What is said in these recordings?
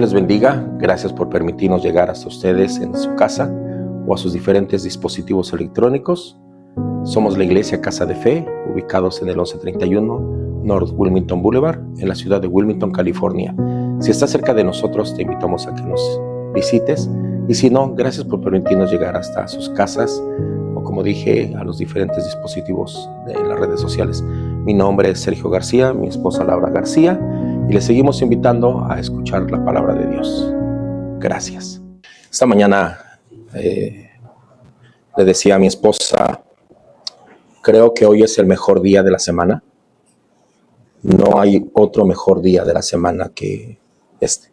Dios les bendiga. Gracias por permitirnos llegar hasta ustedes en su casa o a sus diferentes dispositivos electrónicos. Somos la Iglesia Casa de Fe, ubicados en el 1131 North Wilmington Boulevard, en la ciudad de Wilmington, California. Si estás cerca de nosotros, te invitamos a que nos visites. Y si no, gracias por permitirnos llegar hasta sus casas o, como dije, a los diferentes dispositivos de las redes sociales. Mi nombre es Sergio García, mi esposa Laura García, y les seguimos invitando a escuchar la palabra de Dios. Gracias. Esta mañana le decía a mi esposa, creo que hoy es el mejor día de la semana. No hay otro mejor día de la semana que este.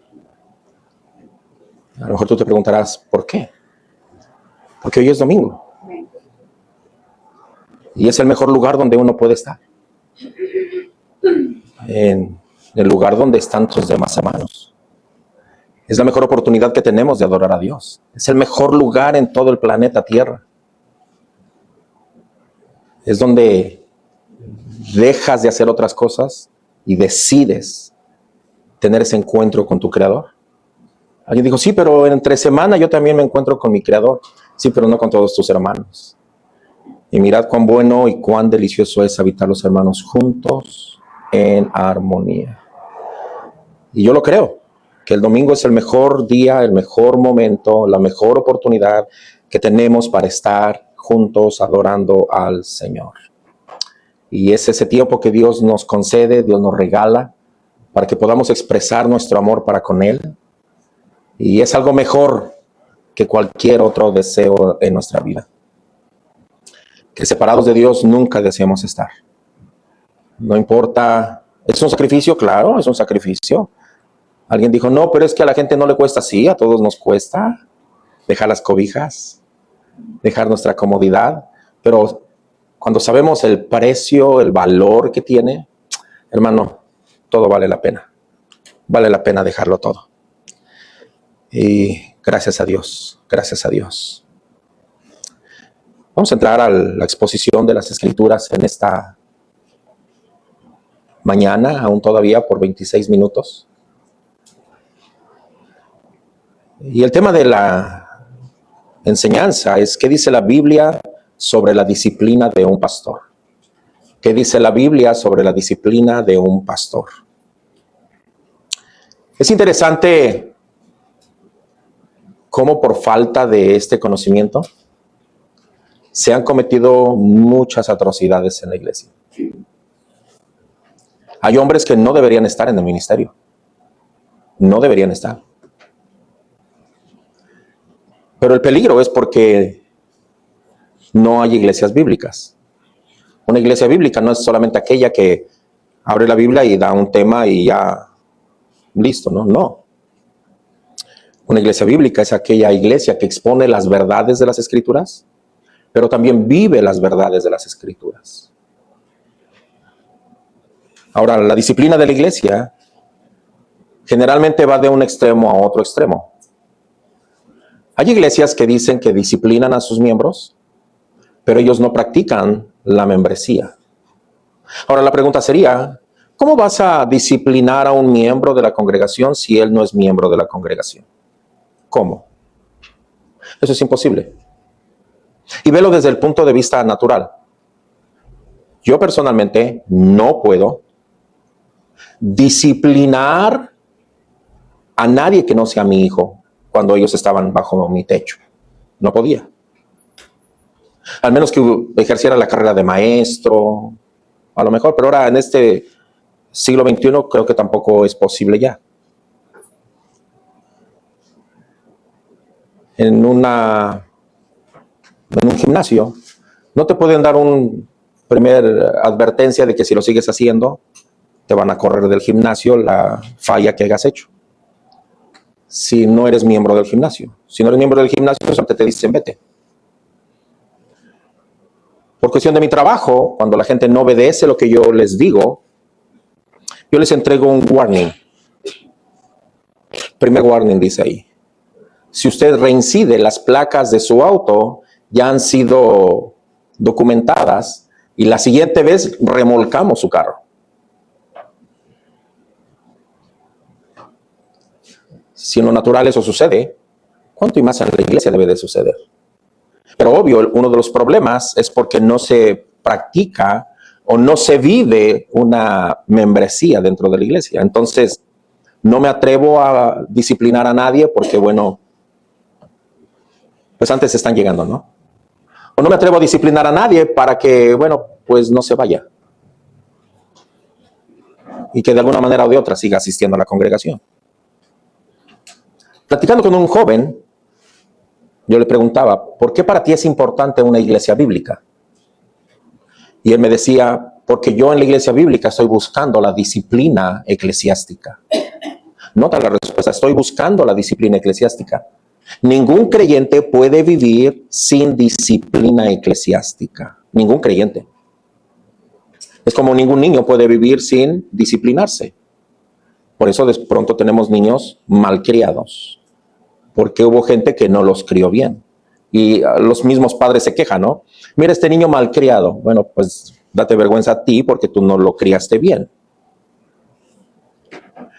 A lo mejor tú te preguntarás, ¿por qué? Porque hoy es domingo. Y es el mejor lugar donde uno puede estar. En el lugar donde están tus demás hermanos. Es la mejor oportunidad que tenemos de adorar a Dios. Es el mejor lugar en todo el planeta Tierra. Es donde dejas de hacer otras cosas y decides tener ese encuentro con tu Creador. Alguien dijo, sí, pero entre semana yo también me encuentro con mi Creador. Sí, pero no con todos tus hermanos. Y mirad cuán bueno y cuán delicioso es habitar los hermanos juntos en armonía. Y yo lo creo, que el domingo es el mejor día, el mejor momento, la mejor oportunidad que tenemos para estar juntos adorando al Señor. Y es ese tiempo que Dios nos concede, Dios nos regala, para que podamos expresar nuestro amor para con Él. Y es algo mejor que cualquier otro deseo en nuestra vida. Que separados de Dios nunca deseamos estar. No importa, ¿es un sacrificio? Claro, es un sacrificio. Alguien dijo, no, pero es que a la gente no le cuesta. Sí, a todos nos cuesta dejar las cobijas, dejar nuestra comodidad. Pero cuando sabemos el precio, el valor que tiene, hermano, todo vale la pena. Vale la pena dejarlo todo. Y gracias a Dios, gracias a Dios. Vamos a entrar a la exposición de las Escrituras en esta mañana, aún todavía por 26 minutos. Y el tema de la enseñanza es ¿qué dice la Biblia sobre la disciplina de un pastor? ¿Qué dice la Biblia sobre la disciplina de un pastor? Es interesante cómo por falta de este conocimiento se han cometido muchas atrocidades en la iglesia. Hay hombres que no deberían estar en el ministerio. No deberían estar. Pero el peligro es porque no hay iglesias bíblicas. Una iglesia bíblica no es solamente aquella que abre la Biblia y da un tema y ya listo, ¿no? No. Una iglesia bíblica es aquella iglesia que expone las verdades de las Escrituras, pero también vive las verdades de las Escrituras. Ahora, la disciplina de la iglesia generalmente va de un extremo a otro extremo. Hay iglesias que dicen que disciplinan a sus miembros, pero ellos no practican la membresía. Ahora la pregunta sería, ¿cómo vas a disciplinar a un miembro de la congregación si él no es miembro de la congregación? ¿Cómo? Eso es imposible. Y velo desde el punto de vista natural. Yo personalmente no puedo disciplinar a nadie que no sea mi hijo cuando ellos estaban bajo mi techo. No podía. Al menos que ejerciera la carrera de maestro, a lo mejor, pero ahora en este siglo XXI creo que tampoco es posible ya. En un gimnasio no te pueden dar un primer advertencia de que si lo sigues haciendo te van a correr del gimnasio la falla que hayas hecho. Si no eres miembro del gimnasio. Si no eres miembro del gimnasio, solamente te dicen vete. Por cuestión de mi trabajo, cuando la gente no obedece lo que yo les digo, yo les entrego un warning. Primer warning dice ahí. Si usted reincide, las placas de su auto ya han sido documentadas y la siguiente vez remolcamos su carro. Si en lo natural eso sucede, ¿cuánto y más en la iglesia debe de suceder? Pero obvio, uno de los problemas es porque no se practica o no se vive una membresía dentro de la iglesia. Entonces, no me atrevo a disciplinar a nadie porque, bueno, pues antes están llegando, ¿no? O no me atrevo a disciplinar a nadie para que, bueno, pues no se vaya. Y que de alguna manera o de otra siga asistiendo a la congregación. Platicando con un joven, yo le preguntaba, ¿por qué para ti es importante una iglesia bíblica? Y él me decía, porque yo en la iglesia bíblica estoy buscando la disciplina eclesiástica. Nota la respuesta, estoy buscando la disciplina eclesiástica. Ningún creyente puede vivir sin disciplina eclesiástica. Ningún creyente. Es como ningún niño puede vivir sin disciplinarse. Por eso de pronto tenemos niños malcriados. Porque hubo gente que no los crió bien. Y los mismos padres se quejan, ¿no? Mira, este niño malcriado. Bueno, pues date vergüenza a ti porque tú no lo criaste bien.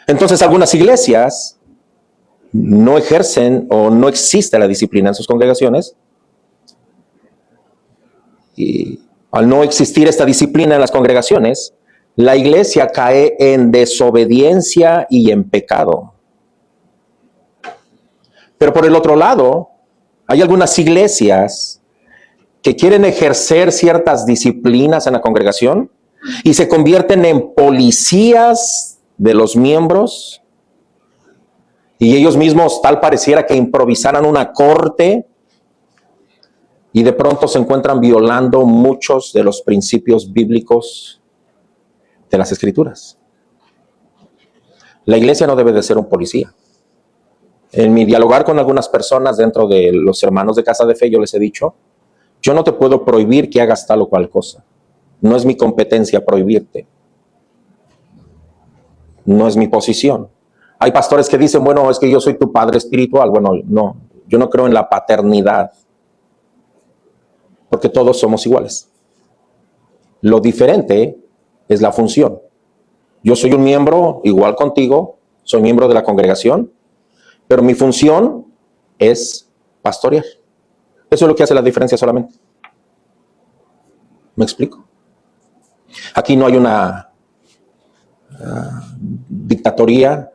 Entonces, algunas iglesias no ejercen o no existe la disciplina en sus congregaciones. Y al no existir esta disciplina en las congregaciones, la iglesia cae en desobediencia y en pecado. Pero por el otro lado, hay algunas iglesias que quieren ejercer ciertas disciplinas en la congregación y se convierten en policías de los miembros y ellos mismos tal pareciera que improvisaran una corte y de pronto se encuentran violando muchos de los principios bíblicos de las Escrituras. La iglesia no debe de ser un policía. En mi dialogar con algunas personas dentro de los hermanos de Casa de Fe, yo les he dicho, yo no te puedo prohibir que hagas tal o cual cosa. No es mi competencia prohibirte. No es mi posición. Hay pastores que dicen, bueno, es que yo soy tu padre espiritual. Bueno, no, yo no creo en la paternidad. Porque todos somos iguales. Lo diferente es la función. Yo soy un miembro igual contigo, soy miembro de la congregación, pero mi función es pastorear. Eso es lo que hace la diferencia solamente. ¿Me explico? Aquí no hay una dictatoría,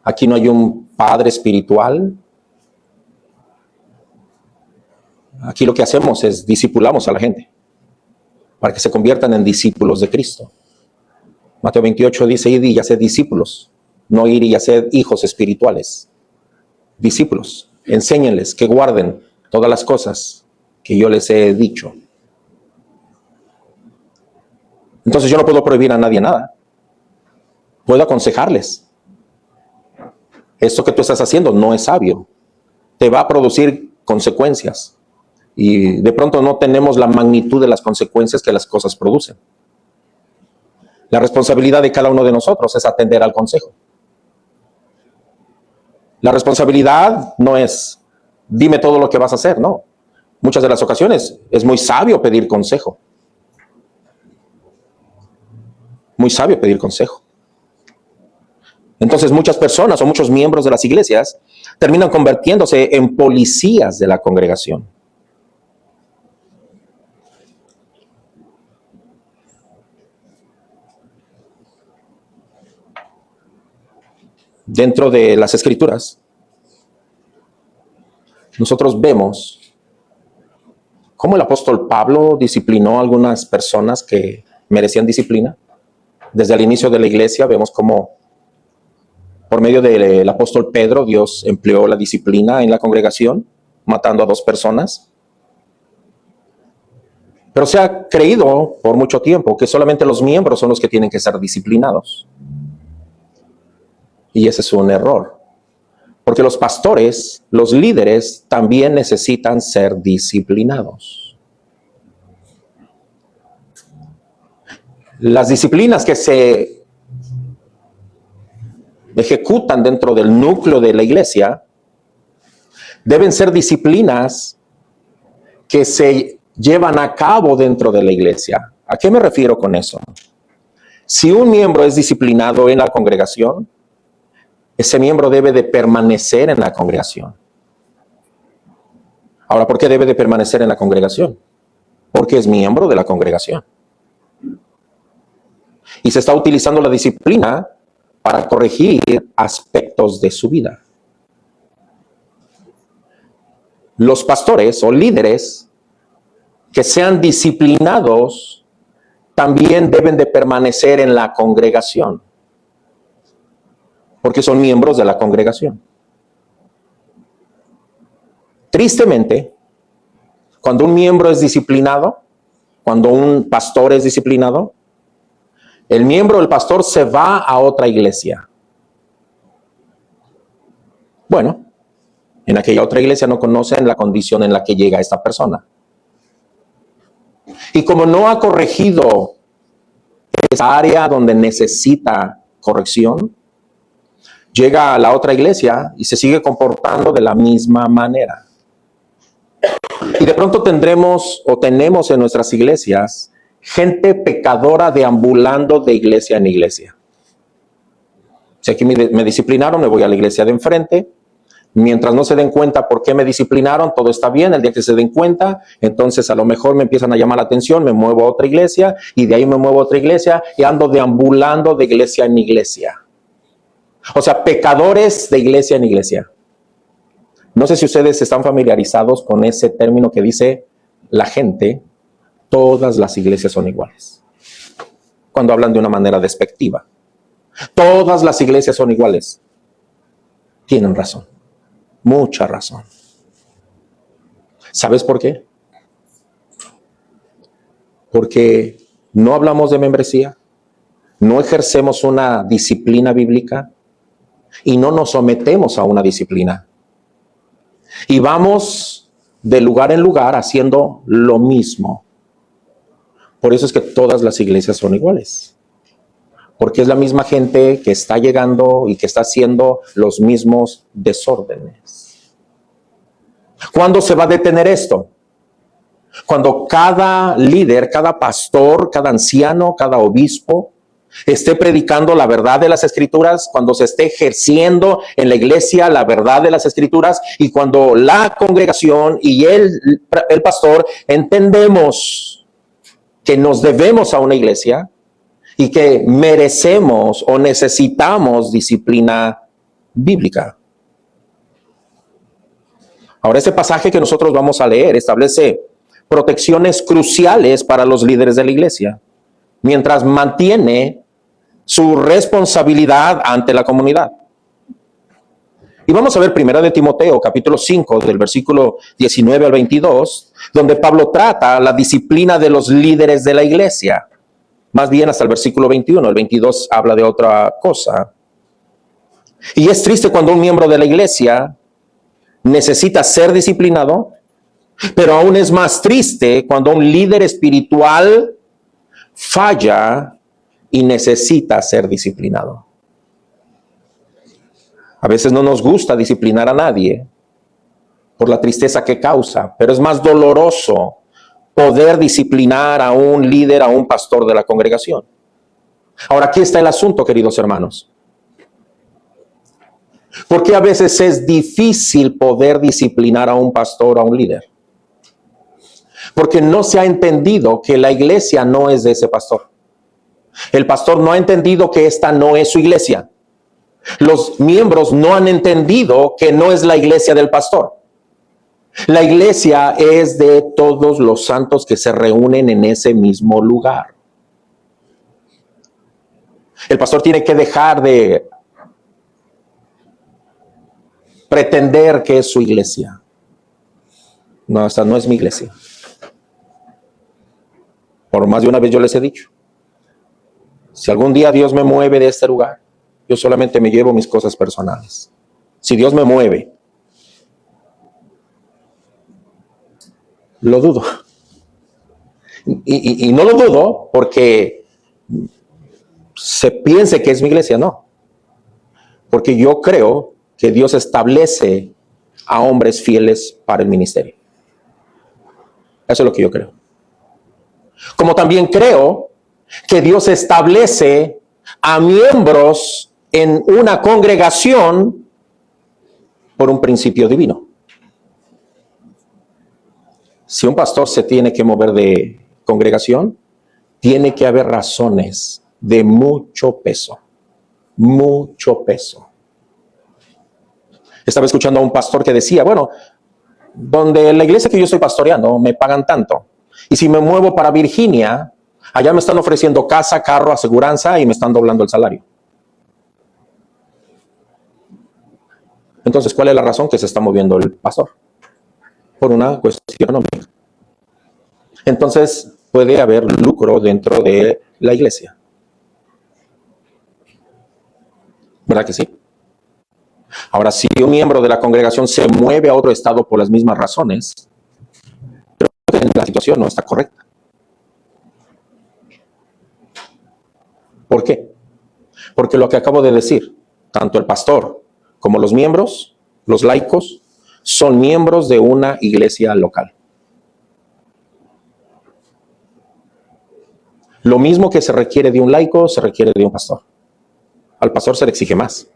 aquí no hay un padre espiritual. Aquí lo que hacemos es discipulamos a la gente para que se conviertan en discípulos de Cristo. Mateo 28 dice, id y haced discípulos, no ir y haced hijos espirituales. Discípulos, enséñenles que guarden todas las cosas que yo les he dicho. Entonces yo no puedo prohibir a nadie nada. Puedo aconsejarles. Esto que tú estás haciendo no es sabio. Te va a producir consecuencias. Y de pronto no tenemos la magnitud de las consecuencias que las cosas producen. La responsabilidad de cada uno de nosotros es atender al consejo. La responsabilidad no es, dime todo lo que vas a hacer, no. Muchas de las ocasiones es muy sabio pedir consejo. Muy sabio pedir consejo. Entonces muchas personas o muchos miembros de las iglesias terminan convirtiéndose en policías de la congregación. Dentro de las Escrituras, nosotros vemos cómo el apóstol Pablo disciplinó a algunas personas que merecían disciplina. Desde el inicio de la iglesia vemos cómo por medio del apóstol Pedro Dios empleó la disciplina en la congregación, matando a 2 personas. Pero se ha creído por mucho tiempo que solamente los miembros son los que tienen que ser disciplinados. Y ese es un error. Porque los pastores, los líderes, también necesitan ser disciplinados. Las disciplinas que se ejecutan dentro del núcleo de la iglesia deben ser disciplinas que se llevan a cabo dentro de la iglesia. ¿A qué me refiero con eso? Si un miembro es disciplinado en la congregación, ese miembro debe de permanecer en la congregación. Ahora, ¿por qué debe de permanecer en la congregación? Porque es miembro de la congregación. Y se está utilizando la disciplina para corregir aspectos de su vida. Los pastores o líderes que sean disciplinados también deben de permanecer en la congregación, porque son miembros de la congregación. Tristemente, cuando un miembro es disciplinado, cuando un pastor es disciplinado, el miembro, el pastor, se va a otra iglesia. Bueno, en aquella otra iglesia no conocen la condición en la que llega esta persona. Y como no ha corregido esa área donde necesita corrección, llega a la otra iglesia y se sigue comportando de la misma manera. Y de pronto tendremos o tenemos en nuestras iglesias gente pecadora deambulando de iglesia en iglesia. Si aquí me disciplinaron, me voy a la iglesia de enfrente. Mientras no se den cuenta por qué me disciplinaron, todo está bien. El día que se den cuenta, entonces a lo mejor me empiezan a llamar la atención, me muevo a otra iglesia y de ahí me muevo a otra iglesia y ando deambulando de iglesia en iglesia. O sea, pecadores de iglesia en iglesia. No sé si ustedes están familiarizados con ese término que dice la gente, todas las iglesias son iguales. Cuando hablan de una manera despectiva. Todas las iglesias son iguales. Tienen razón. Mucha razón. ¿Sabes por qué? Porque no hablamos de membresía, no ejercemos una disciplina bíblica y no nos sometemos a una disciplina. Y vamos de lugar en lugar haciendo lo mismo. Por eso es que todas las iglesias son iguales. Porque es la misma gente que está llegando y que está haciendo los mismos desórdenes. ¿Cuándo se va a detener esto? Cuando cada líder, cada pastor, cada anciano, cada obispo esté predicando la verdad de las Escrituras, cuando se esté ejerciendo en la iglesia la verdad de las Escrituras y cuando la congregación y el pastor entendemos que nos debemos a una iglesia y que merecemos o necesitamos disciplina bíblica. Ahora, este pasaje que nosotros vamos a leer establece protecciones cruciales para los líderes de la iglesia, mientras mantiene su responsabilidad ante la comunidad. Y vamos a ver 1 de Timoteo, capítulo 5, del versículo 19 al 22, donde Pablo trata la disciplina de los líderes de la iglesia. Más bien hasta el versículo 21, el 22 habla de otra cosa. Y es triste cuando un miembro de la iglesia necesita ser disciplinado, pero aún es más triste cuando un líder espiritual falla y necesita ser disciplinado. A veces no nos gusta disciplinar a nadie por la tristeza que causa, pero es más doloroso poder disciplinar a un líder, a un pastor de la congregación. Ahora, aquí está el asunto, queridos hermanos. ¿Por qué a veces es difícil poder disciplinar a un pastor o a un líder? Porque no se ha entendido que la iglesia no es de ese pastor. El pastor no ha entendido que esta no es su iglesia. Los miembros no han entendido que no es la iglesia del pastor. La iglesia es de todos los santos que se reúnen en ese mismo lugar. El pastor tiene que dejar de pretender que es su iglesia. No, esta no es mi iglesia. Por más de una vez yo les he dicho, si algún día Dios me mueve de este lugar, yo solamente me llevo mis cosas personales. Si Dios me mueve, lo dudo. Y no lo dudo porque se piense que es mi iglesia, no. Porque yo creo que Dios establece a hombres fieles para el ministerio. Eso es lo que yo creo. Como también creo que Dios establece a miembros en una congregación por un principio divino. Si un pastor se tiene que mover de congregación, tiene que haber razones de mucho peso. Mucho peso. Estaba escuchando a un pastor que decía, bueno, donde la iglesia que yo estoy pastoreando me pagan tanto. Y si me muevo para Virginia, allá me están ofreciendo casa, carro, aseguranza y me están doblando el salario. Entonces, ¿cuál es la razón que se está moviendo el pastor? Por una cuestión económica. Entonces, puede haber lucro dentro de la iglesia. ¿Verdad que sí? Ahora, si un miembro de la congregación se mueve a otro estado por las mismas razones, creo que la situación no está correcta. ¿Por qué? Porque lo que acabo de decir, tanto el pastor como los miembros, los laicos, son miembros de una iglesia local. Lo mismo que se requiere de un laico, se requiere de un pastor. Al pastor se le exige más.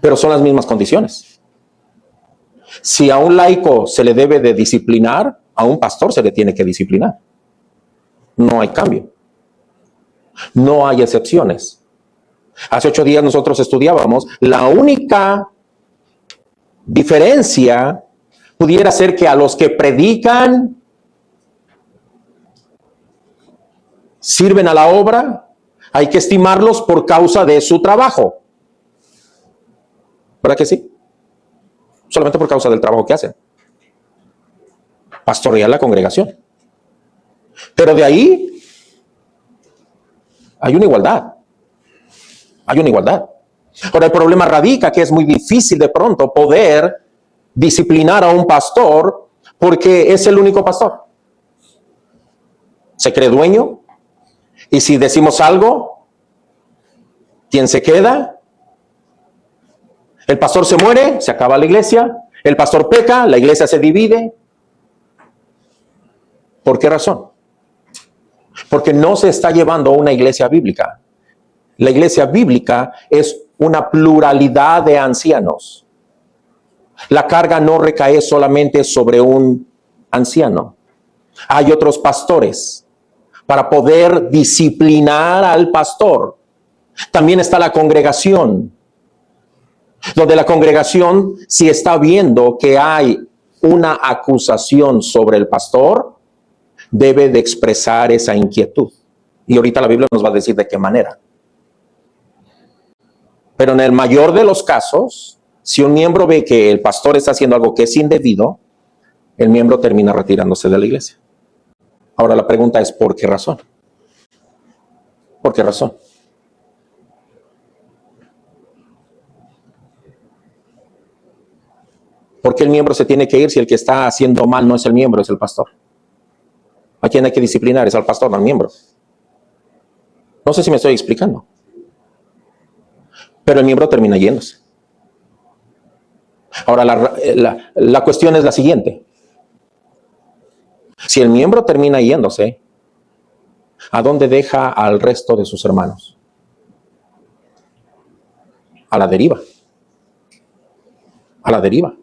Pero son las mismas condiciones. Si a un laico se le debe de disciplinar, a un pastor se le tiene que disciplinar. No hay cambio. No hay excepciones. Hace 8 días nosotros estudiábamos, la única diferencia pudiera ser que a los que predican, sirven a la obra, hay que estimarlos por causa de su trabajo. ¿Verdad que sí? Solamente por causa del trabajo que hacen. Pastorear la congregación. Pero de ahí hay una igualdad. Hay una igualdad. Ahora el problema radica que es muy difícil de pronto poder disciplinar a un pastor porque es el único pastor. Se cree dueño y si decimos algo, ¿quién se queda? El pastor se muere, se acaba la iglesia. El pastor peca, la iglesia se divide. ¿Por qué razón? Porque no se está llevando a una iglesia bíblica. La iglesia bíblica es una pluralidad de ancianos. La carga no recae solamente sobre un anciano. Hay otros pastores para poder disciplinar al pastor. También está la congregación, donde la congregación, si está viendo que hay una acusación sobre el pastor, debe de expresar esa inquietud. Y ahorita la Biblia nos va a decir de qué manera. Pero en el mayor de los casos, si un miembro ve que el pastor está haciendo algo que es indebido, el miembro termina retirándose de la iglesia. Ahora la pregunta es, ¿por qué razón? ¿Por qué razón? ¿Por qué el miembro se tiene que ir si el que está haciendo mal no es el miembro, es el pastor? ¿A quién hay que disciplinar? Es al pastor, no al miembro. No sé si me estoy explicando. Pero el miembro termina yéndose. Ahora, la cuestión es la siguiente. Si el miembro termina yéndose, ¿a dónde deja al resto de sus hermanos? A la deriva. A la deriva.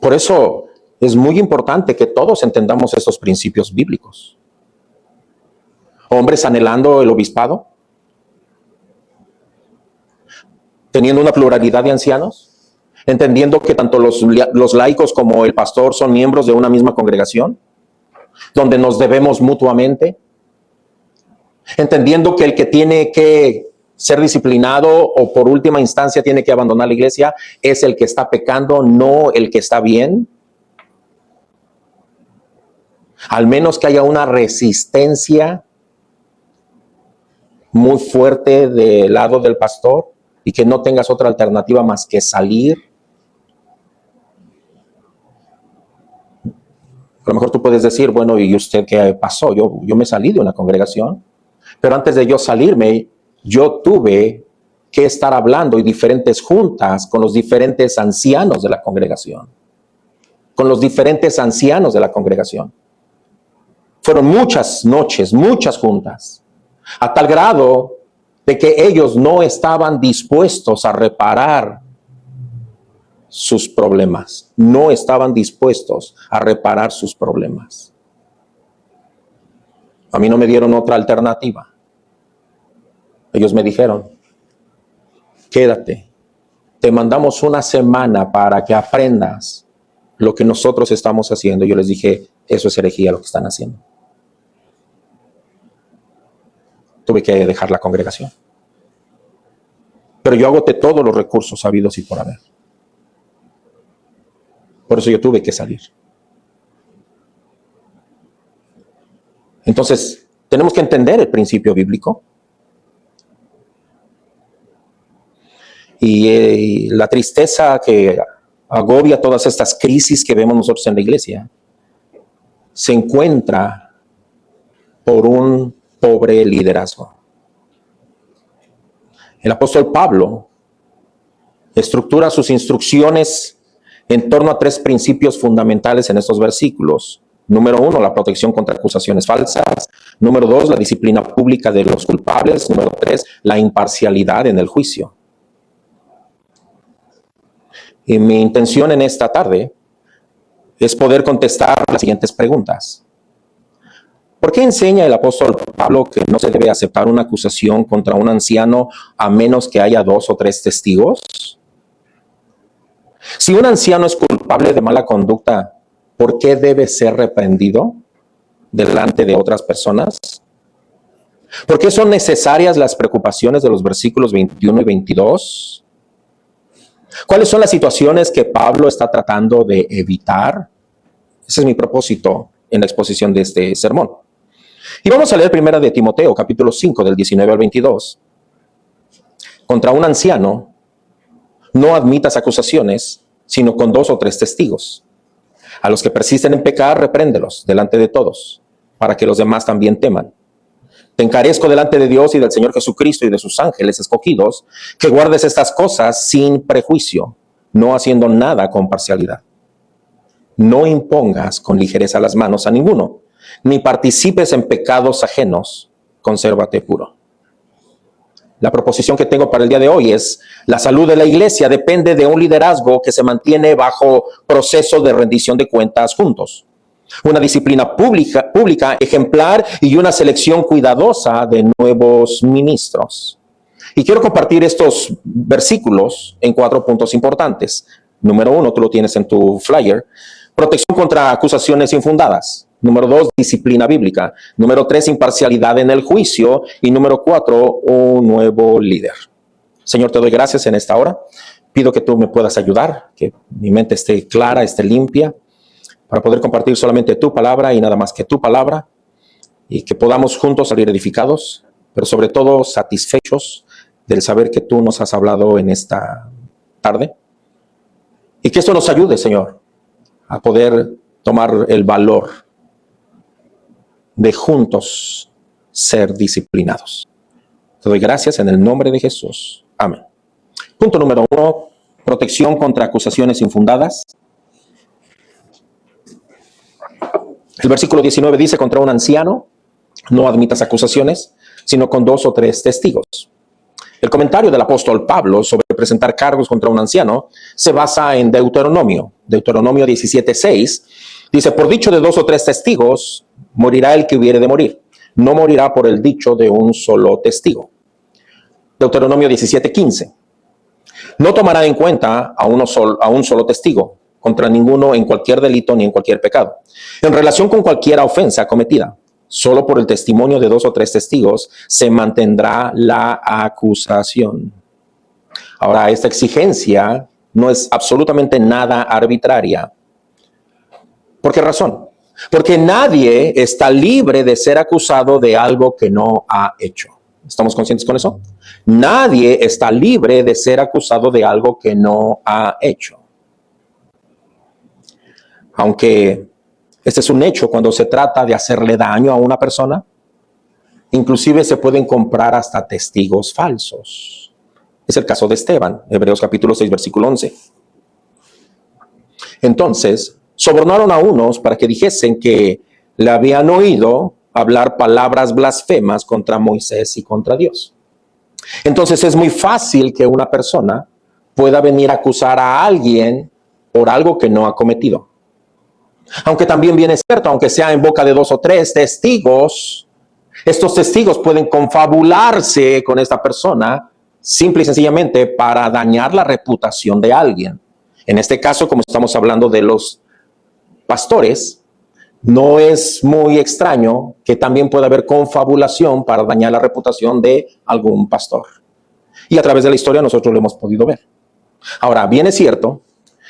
Por eso es muy importante que todos entendamos estos principios bíblicos. Hombres anhelando el obispado, teniendo una pluralidad de ancianos, entendiendo que tanto los laicos como el pastor son miembros de una misma congregación, donde nos debemos mutuamente, entendiendo que el que tiene que ser disciplinado o por última instancia tiene que abandonar la iglesia es el que está pecando, no el que está bien. Al menos que haya una resistencia muy fuerte del lado del pastor y que no tengas otra alternativa más que salir. A lo mejor tú puedes decir, bueno, ¿y usted qué pasó? Yo me salí de una congregación, pero antes de yo salirme, yo tuve que estar hablando en diferentes juntas con los diferentes ancianos de la congregación. Con los diferentes ancianos de la congregación. Fueron muchas noches, muchas juntas, a tal grado de que ellos no estaban dispuestos a reparar sus problemas. No estaban dispuestos a reparar sus problemas. A mí no me dieron otra alternativa. Ellos me dijeron, quédate, te mandamos una semana para que aprendas lo que nosotros estamos haciendo. Yo les dije, eso es herejía lo que están haciendo. Tuve que dejar la congregación. Pero yo agoté todos los recursos habidos y por haber. Por eso yo tuve que salir. Entonces, tenemos que entender el principio bíblico. Y la tristeza que agobia todas estas crisis que vemos nosotros en la iglesia se encuentra por un pobre liderazgo. El apóstol Pablo estructura sus instrucciones en torno a 3 principios fundamentales en estos versículos. Número 1, la protección contra acusaciones falsas. Número 2, la disciplina pública de los culpables. Número 3, la imparcialidad en el juicio. Y mi intención en esta tarde es poder contestar las siguientes preguntas. ¿Por qué enseña el apóstol Pablo que no se debe aceptar una acusación contra un anciano a menos que haya 2 o 3 testigos? Si un anciano es culpable de mala conducta, ¿por qué debe ser reprendido delante de otras personas? ¿Por qué son necesarias las preocupaciones de los versículos 21 y 22? ¿Cuáles son las situaciones que Pablo está tratando de evitar? Ese es mi propósito en la exposición de este sermón. Y vamos a leer primera de Timoteo, capítulo 5, del 19 al 22. Contra un anciano, no admitas acusaciones, sino con 2 o 3 testigos. A los que persisten en pecar, repréndelos delante de todos, para que los demás también teman. Te encarezco delante de Dios y del Señor Jesucristo y de sus ángeles escogidos, que guardes estas cosas sin prejuicio, no haciendo nada con parcialidad. No impongas con ligereza las manos a ninguno, ni participes en pecados ajenos, consérvate puro. La proposición que tengo para el día de hoy es: la salud de la iglesia depende de un liderazgo que se mantiene bajo proceso de rendición de cuentas juntos. Una disciplina pública ejemplar y una selección cuidadosa de nuevos ministros. Y quiero compartir estos versículos en 4 puntos importantes. Número 1, tú lo tienes en tu flyer: protección contra acusaciones infundadas. Número 2, disciplina bíblica. Número 3, imparcialidad en el juicio. Y número 4, un nuevo líder. Señor, te doy gracias en esta hora. Pido que tú me puedas ayudar, que mi mente esté clara, esté limpia, para poder compartir solamente tu palabra y nada más que tu palabra, y que podamos juntos salir edificados, pero sobre todo satisfechos del saber que tú nos has hablado en esta tarde, y que esto nos ayude, Señor, a poder tomar el valor de juntos ser disciplinados. Te doy gracias en el nombre de Jesús. Amén. Punto número 1, protección contra acusaciones infundadas. El versículo 19 dice: contra un anciano no admitas acusaciones, sino con 2 o 3 testigos. El comentario del apóstol Pablo sobre presentar cargos contra un anciano se basa en Deuteronomio 17:6. Dice: por dicho de 2 o 3 testigos, morirá el que hubiere de morir. No morirá por el dicho de un solo testigo. Deuteronomio 17:15. No tomará en cuenta a un solo testigo contra ninguno en cualquier delito ni en cualquier pecado, en relación con cualquier ofensa cometida. Solo por el testimonio de 2 o 3 testigos se mantendrá la acusación. Ahora, esta exigencia no es absolutamente nada arbitraria. ¿Por qué razón? Porque nadie está libre de ser acusado de algo que no ha hecho. ¿Estamos conscientes con eso? Nadie está libre de ser acusado de algo que no ha hecho. Aunque este es un hecho cuando se trata de hacerle daño a una persona, inclusive se pueden comprar hasta testigos falsos. Es el caso de Esteban, Hebreos capítulo 6, versículo 11. Entonces, sobornaron a unos para que dijesen que le habían oído hablar palabras blasfemas contra Moisés y contra Dios. Entonces es muy fácil que una persona pueda venir a acusar a alguien por algo que no ha cometido. Aunque también bien es cierto, aunque sea en boca de 2 o 3 testigos, estos testigos pueden confabularse con esta persona simple y sencillamente para dañar la reputación de alguien. En este caso, como estamos hablando de los pastores, no es muy extraño que también pueda haber confabulación para dañar la reputación de algún pastor. Y a través de la historia nosotros lo hemos podido ver. Ahora, bien es cierto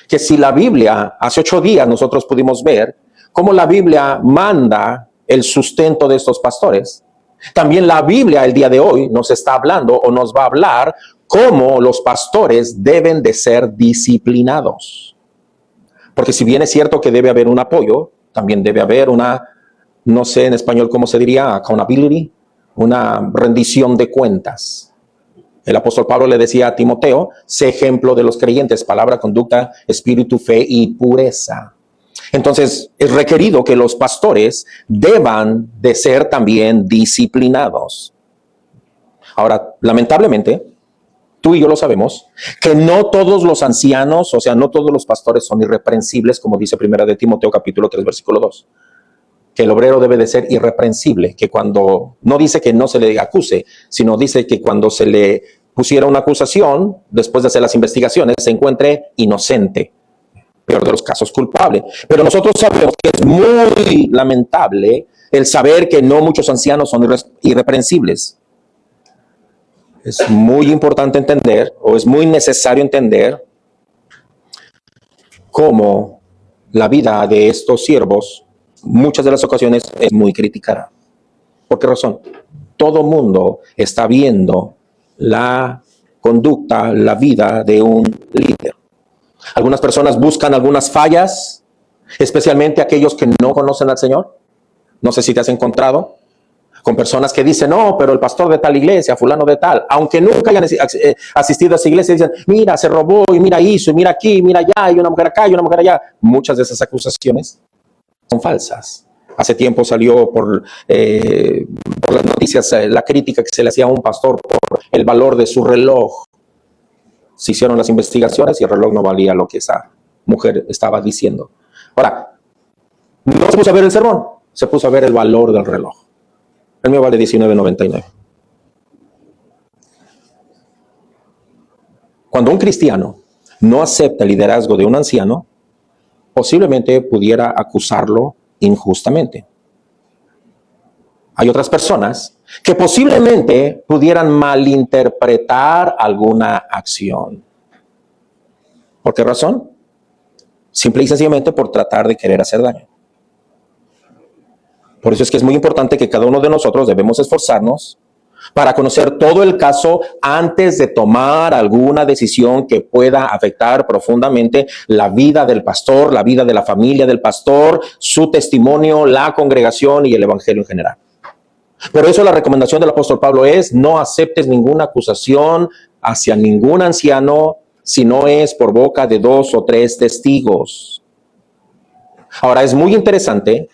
que si la Biblia, hace 8 días nosotros pudimos ver cómo la Biblia manda el sustento de estos pastores, también la Biblia el día de hoy nos está hablando o nos va a hablar cómo los pastores deben de ser disciplinados. Porque si bien es cierto que debe haber un apoyo, también debe haber una, no sé en español cómo se diría, accountability, una rendición de cuentas. El apóstol Pablo le decía a Timoteo, sé ejemplo de los creyentes, palabra, conducta, espíritu, fe y pureza. Entonces, es requerido que los pastores deban de ser también disciplinados. Ahora, lamentablemente, tú y yo lo sabemos, que no todos los ancianos, o sea, no todos los pastores son irreprensibles, como dice 1 de Timoteo capítulo 3, versículo 2. Que el obrero debe de ser irreprensible, que cuando, no dice que no se le acuse, sino dice que cuando se le pusiera una acusación, después de hacer las investigaciones, se encuentre inocente, peor de los casos culpable. Pero nosotros sabemos que es muy lamentable el saber que no muchos ancianos son irreprensibles. Es muy importante entender, o es muy necesario entender, cómo la vida de estos siervos muchas de las ocasiones es muy criticada. ¿Por qué razón? Todo mundo está viendo la conducta, la vida de un líder. Algunas personas buscan algunas fallas, especialmente aquellos que no conocen al Señor. No sé si te has encontrado con personas que dicen, no, pero el pastor de tal iglesia, fulano de tal, aunque nunca hayan asistido a esa iglesia, dicen, mira, se robó, y mira hizo, y mira aquí, mira allá, hay una mujer acá, y una mujer allá. Muchas de esas acusaciones son falsas. Hace tiempo salió por las noticias la crítica que se le hacía a un pastor por el valor de su reloj. Se hicieron las investigaciones y el reloj no valía lo que esa mujer estaba diciendo. Ahora, no se puso a ver el sermón, se puso a ver el valor del reloj. El mío vale $19.99. Cuando un cristiano no acepta el liderazgo de un anciano, posiblemente pudiera acusarlo injustamente. Hay otras personas que posiblemente pudieran malinterpretar alguna acción. ¿Por qué razón? Simple y sencillamente por tratar de querer hacer daño. Por eso es que es muy importante que cada uno de nosotros debemos esforzarnos para conocer todo el caso antes de tomar alguna decisión que pueda afectar profundamente la vida del pastor, la vida de la familia del pastor, su testimonio, la congregación y el evangelio en general. Por eso la recomendación del apóstol Pablo es: no aceptes ninguna acusación hacia ningún anciano si no es por boca de 2 o 3 testigos. Ahora, es muy interesante,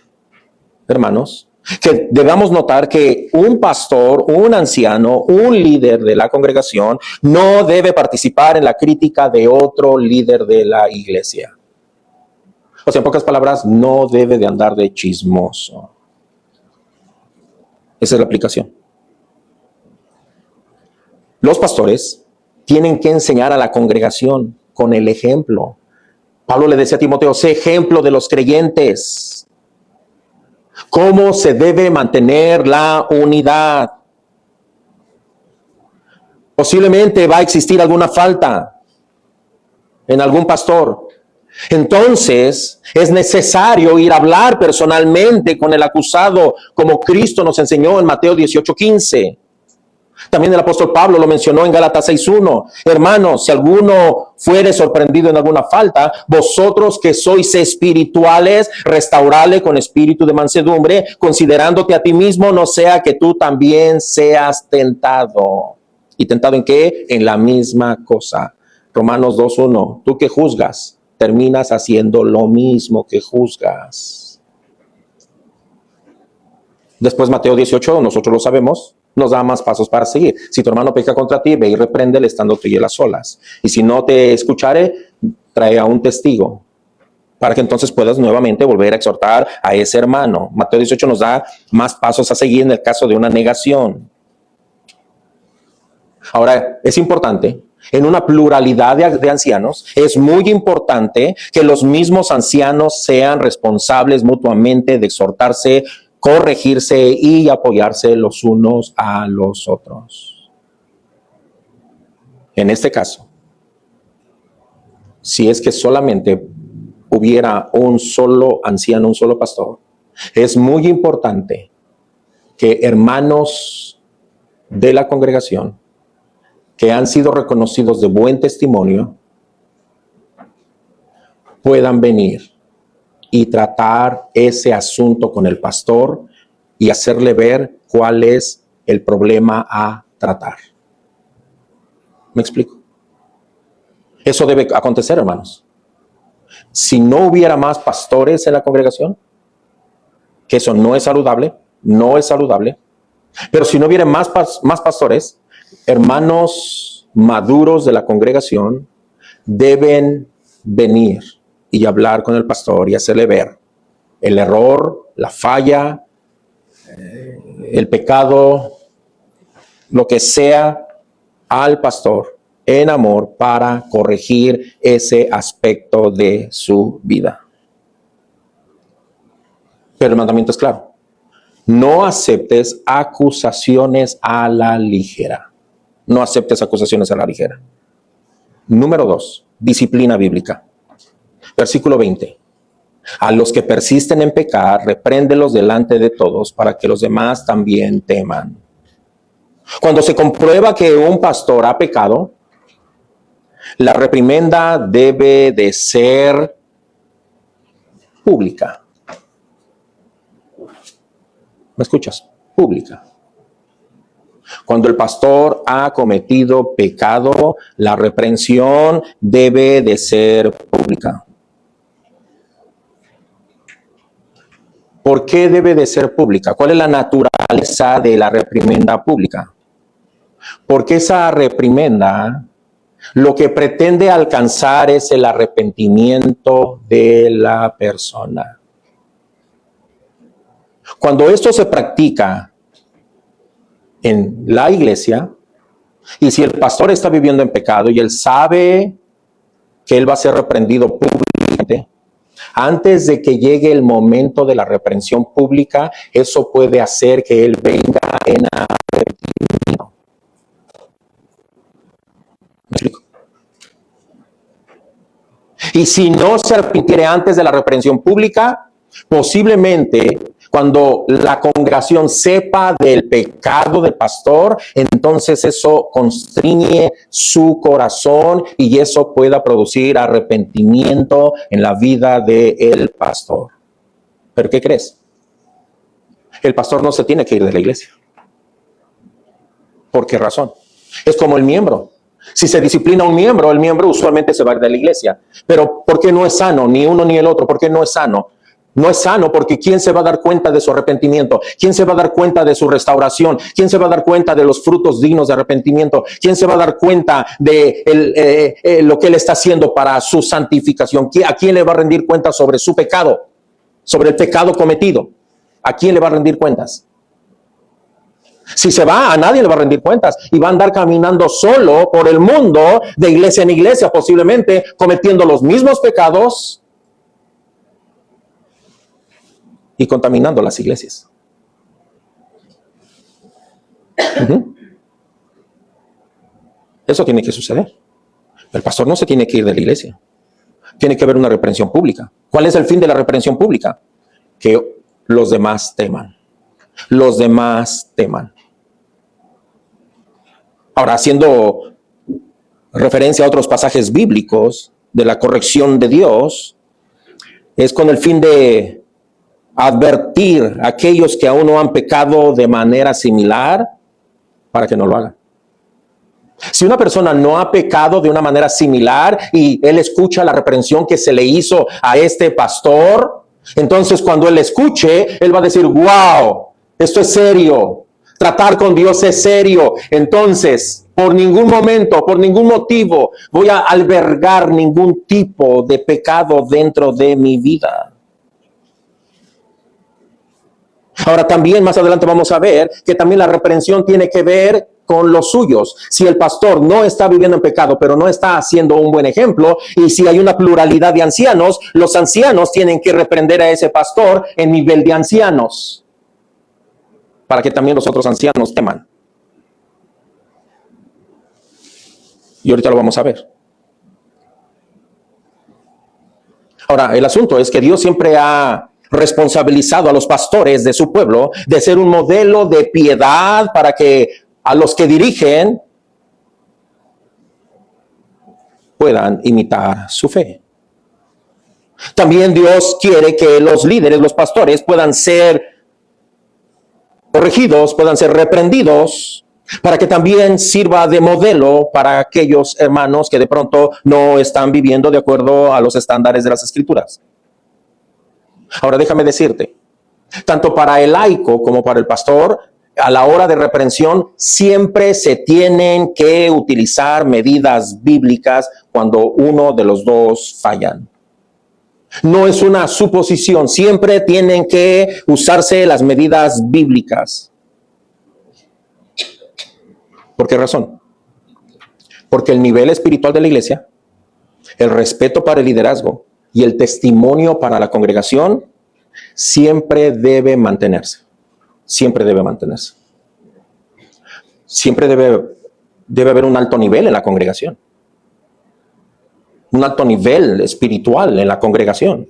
hermanos, que debamos notar que un pastor, un anciano, un líder de la congregación no debe participar en la crítica de otro líder de la iglesia. O sea, en pocas palabras, no debe de andar de chismoso. Esa es la aplicación. Los pastores tienen que enseñar a la congregación con el ejemplo. Pablo le decía a Timoteo, sé ejemplo de los creyentes. ¿Cómo se debe mantener la unidad? Posiblemente va a existir alguna falta en algún pastor. Entonces, es necesario ir a hablar personalmente con el acusado, como Cristo nos enseñó en Mateo 18:15. También el apóstol Pablo lo mencionó en Gálatas 6:1. Hermanos, si alguno fuere sorprendido en alguna falta, vosotros que sois espirituales, restaurale con espíritu de mansedumbre, considerándote a ti mismo, no sea que tú también seas tentado. ¿Y tentado en qué? En la misma cosa. Romanos 2:1. Tú que juzgas, terminas haciendo lo mismo que juzgas. Después Mateo 18, nosotros lo sabemos, nos da más pasos para seguir. Si tu hermano peca contra ti, ve y repréndele estando tú y él a solas. Y si no te escuchare, trae a un testigo para que entonces puedas nuevamente volver a exhortar a ese hermano. Mateo 18 nos da más pasos a seguir en el caso de una negación. Ahora, es importante, en una pluralidad de ancianos, es muy importante que los mismos ancianos sean responsables mutuamente de exhortarse, corregirse y apoyarse los unos a los otros. En este caso, si es que solamente hubiera un solo anciano, un solo pastor, es muy importante que hermanos de la congregación que han sido reconocidos de buen testimonio puedan venir y tratar ese asunto con el pastor y hacerle ver cuál es el problema a tratar. ¿Me explico? Eso debe acontecer, hermanos. Si no hubiera más pastores en la congregación, que eso no es saludable, pero si no hubiera más pastores, hermanos maduros de la congregación deben venir y hablar con el pastor y hacerle ver el error, la falla, el pecado, lo que sea al pastor en amor para corregir ese aspecto de su vida. Pero el mandamiento es claro. No aceptes acusaciones a la ligera. No aceptes acusaciones a la ligera. Número 2, disciplina bíblica. Versículo 20. A los que persisten en pecar, repréndelos delante de todos para que los demás también teman. Cuando se comprueba que un pastor ha pecado, la reprimenda debe de ser pública. ¿Me escuchas? Pública. Cuando el pastor ha cometido pecado, la reprensión debe de ser pública. ¿Por qué debe de ser pública? ¿Cuál es la naturaleza de la reprimenda pública? Porque esa reprimenda lo que pretende alcanzar es el arrepentimiento de la persona. Cuando esto se practica en la iglesia, y si el pastor está viviendo en pecado y él sabe que él va a ser reprendido públicamente, antes de que llegue el momento de la reprensión pública, eso puede hacer que él venga en arrepentimiento. ¿Me explico? Y si no se arrepintiere antes de la reprensión pública, posiblemente cuando la congregación sepa del pecado del pastor, entonces eso constriñe su corazón y eso pueda producir arrepentimiento en la vida del pastor. ¿Pero qué crees? El pastor no se tiene que ir de la iglesia. ¿Por qué razón? Es como el miembro. Si se disciplina a un miembro, el miembro usualmente se va a ir de la iglesia. Pero ¿por qué no es sano? Ni uno ni el otro. ¿Por qué no es sano? No es sano porque ¿quién se va a dar cuenta de su arrepentimiento? ¿Quién se va a dar cuenta de su restauración? ¿Quién se va a dar cuenta de los frutos dignos de arrepentimiento? ¿Quién se va a dar cuenta de lo que él está haciendo para su santificación? ¿A quién le va a rendir cuentas sobre su pecado? Sobre el pecado cometido. ¿A quién le va a rendir cuentas? Si se va, a nadie le va a rendir cuentas y va a andar caminando solo por el mundo, de iglesia en iglesia, posiblemente cometiendo los mismos pecados y contaminando las iglesias. Eso tiene que suceder. El pastor no se tiene que ir de la iglesia. Tiene que haber una reprensión pública. ¿Cuál es el fin de la reprensión pública? Que los demás teman. Los demás teman. Ahora, haciendo referencia a otros pasajes bíblicos de la corrección de Dios, es con el fin de advertir a aquellos que aún no han pecado de manera similar para que no lo hagan. Si una persona no ha pecado de una manera similar y él escucha la reprensión que se le hizo a este pastor, entonces cuando él escuche, él va a decir, wow, Esto es serio. Tratar con Dios es serio. Entonces, por ningún momento, por ningún motivo, voy a albergar ningún tipo de pecado dentro de mi vida. Ahora también más adelante vamos a ver que también la reprensión tiene que ver con los suyos. Si el pastor no está viviendo en pecado, pero no está haciendo un buen ejemplo, y si hay una pluralidad de ancianos, los ancianos tienen que reprender a ese pastor en nivel de ancianos, para que también los otros ancianos teman. Y ahorita lo vamos a ver. Ahora, el asunto es que Dios siempre ha responsabilizado a los pastores de su pueblo de ser un modelo de piedad para que a los que dirigen puedan imitar su fe. También Dios quiere que los líderes, los pastores, puedan ser corregidos, puedan ser reprendidos, para que también sirva de modelo para aquellos hermanos que de pronto no están viviendo de acuerdo a los estándares de las Escrituras. Ahora déjame decirte, tanto para el laico como para el pastor, a la hora de reprensión siempre se tienen que utilizar medidas bíblicas cuando uno de los dos fallan. No es una suposición, siempre tienen que usarse las medidas bíblicas. ¿Por qué razón? Porque el nivel espiritual de la iglesia, el respeto para el liderazgo y el testimonio para la congregación siempre debe mantenerse. Siempre debe mantenerse. Siempre debe haber un alto nivel en la congregación. Un alto nivel espiritual en la congregación.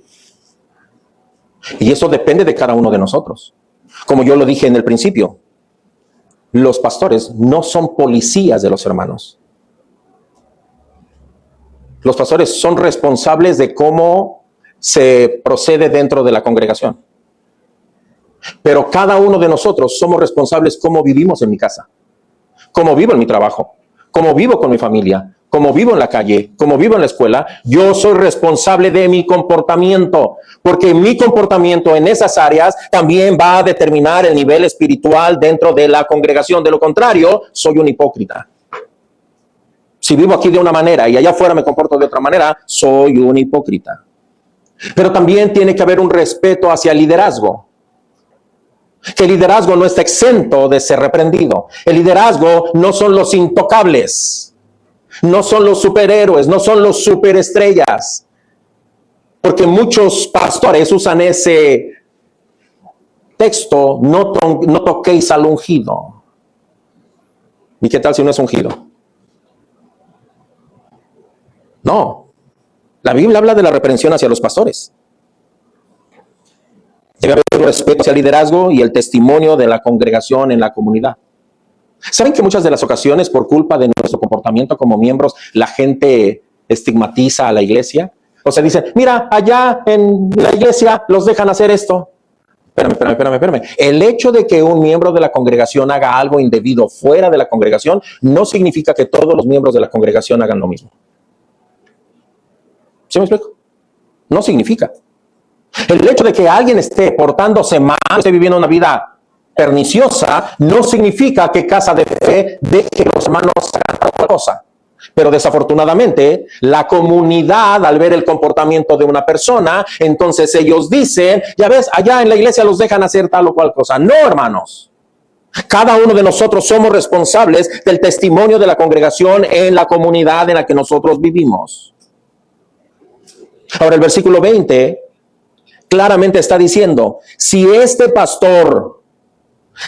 Y eso depende de cada uno de nosotros. Como yo lo dije en el principio, los pastores no son policías de los hermanos. Los pastores son responsables de cómo se procede dentro de la congregación. Pero cada uno de nosotros somos responsables cómo vivimos en mi casa, cómo vivo en mi trabajo, cómo vivo con mi familia, cómo vivo en la calle, cómo vivo en la escuela. Yo soy responsable de mi comportamiento, porque mi comportamiento en esas áreas también va a determinar el nivel espiritual dentro de la congregación. De lo contrario, soy un hipócrita. Si vivo aquí de una manera y allá afuera me comporto de otra manera, soy un hipócrita. Pero también tiene que haber un respeto hacia el liderazgo. Que el liderazgo no está exento de ser reprendido. El liderazgo no son los intocables, no son los superhéroes, no son los superestrellas. Porque muchos pastores usan ese texto, no toquéis al ungido. ¿Y qué tal si no es ungido? No. La Biblia habla de la reprensión hacia los pastores. Debe haber un respeto hacia el liderazgo y el testimonio de la congregación en la comunidad. ¿Saben que muchas de las ocasiones, por culpa de nuestro comportamiento como miembros, la gente estigmatiza a la iglesia? O sea, dicen, mira, allá en la iglesia los dejan hacer esto. Espérame. El hecho de que un miembro de la congregación haga algo indebido fuera de la congregación no significa que todos los miembros de la congregación hagan lo mismo. ¿Sí me explico? No significa. El hecho de que alguien esté portándose mal, esté viviendo una vida perniciosa, no significa que Casa de Fe deje que los hermanos hagan otra cosa. Pero desafortunadamente, la comunidad, al ver el comportamiento de una persona, entonces ellos dicen, ya ves, allá en la iglesia los dejan hacer tal o cual cosa. No, hermanos. Cada uno de nosotros somos responsables del testimonio de la congregación en la comunidad en la que nosotros vivimos. Ahora, el versículo 20 claramente está diciendo, si este pastor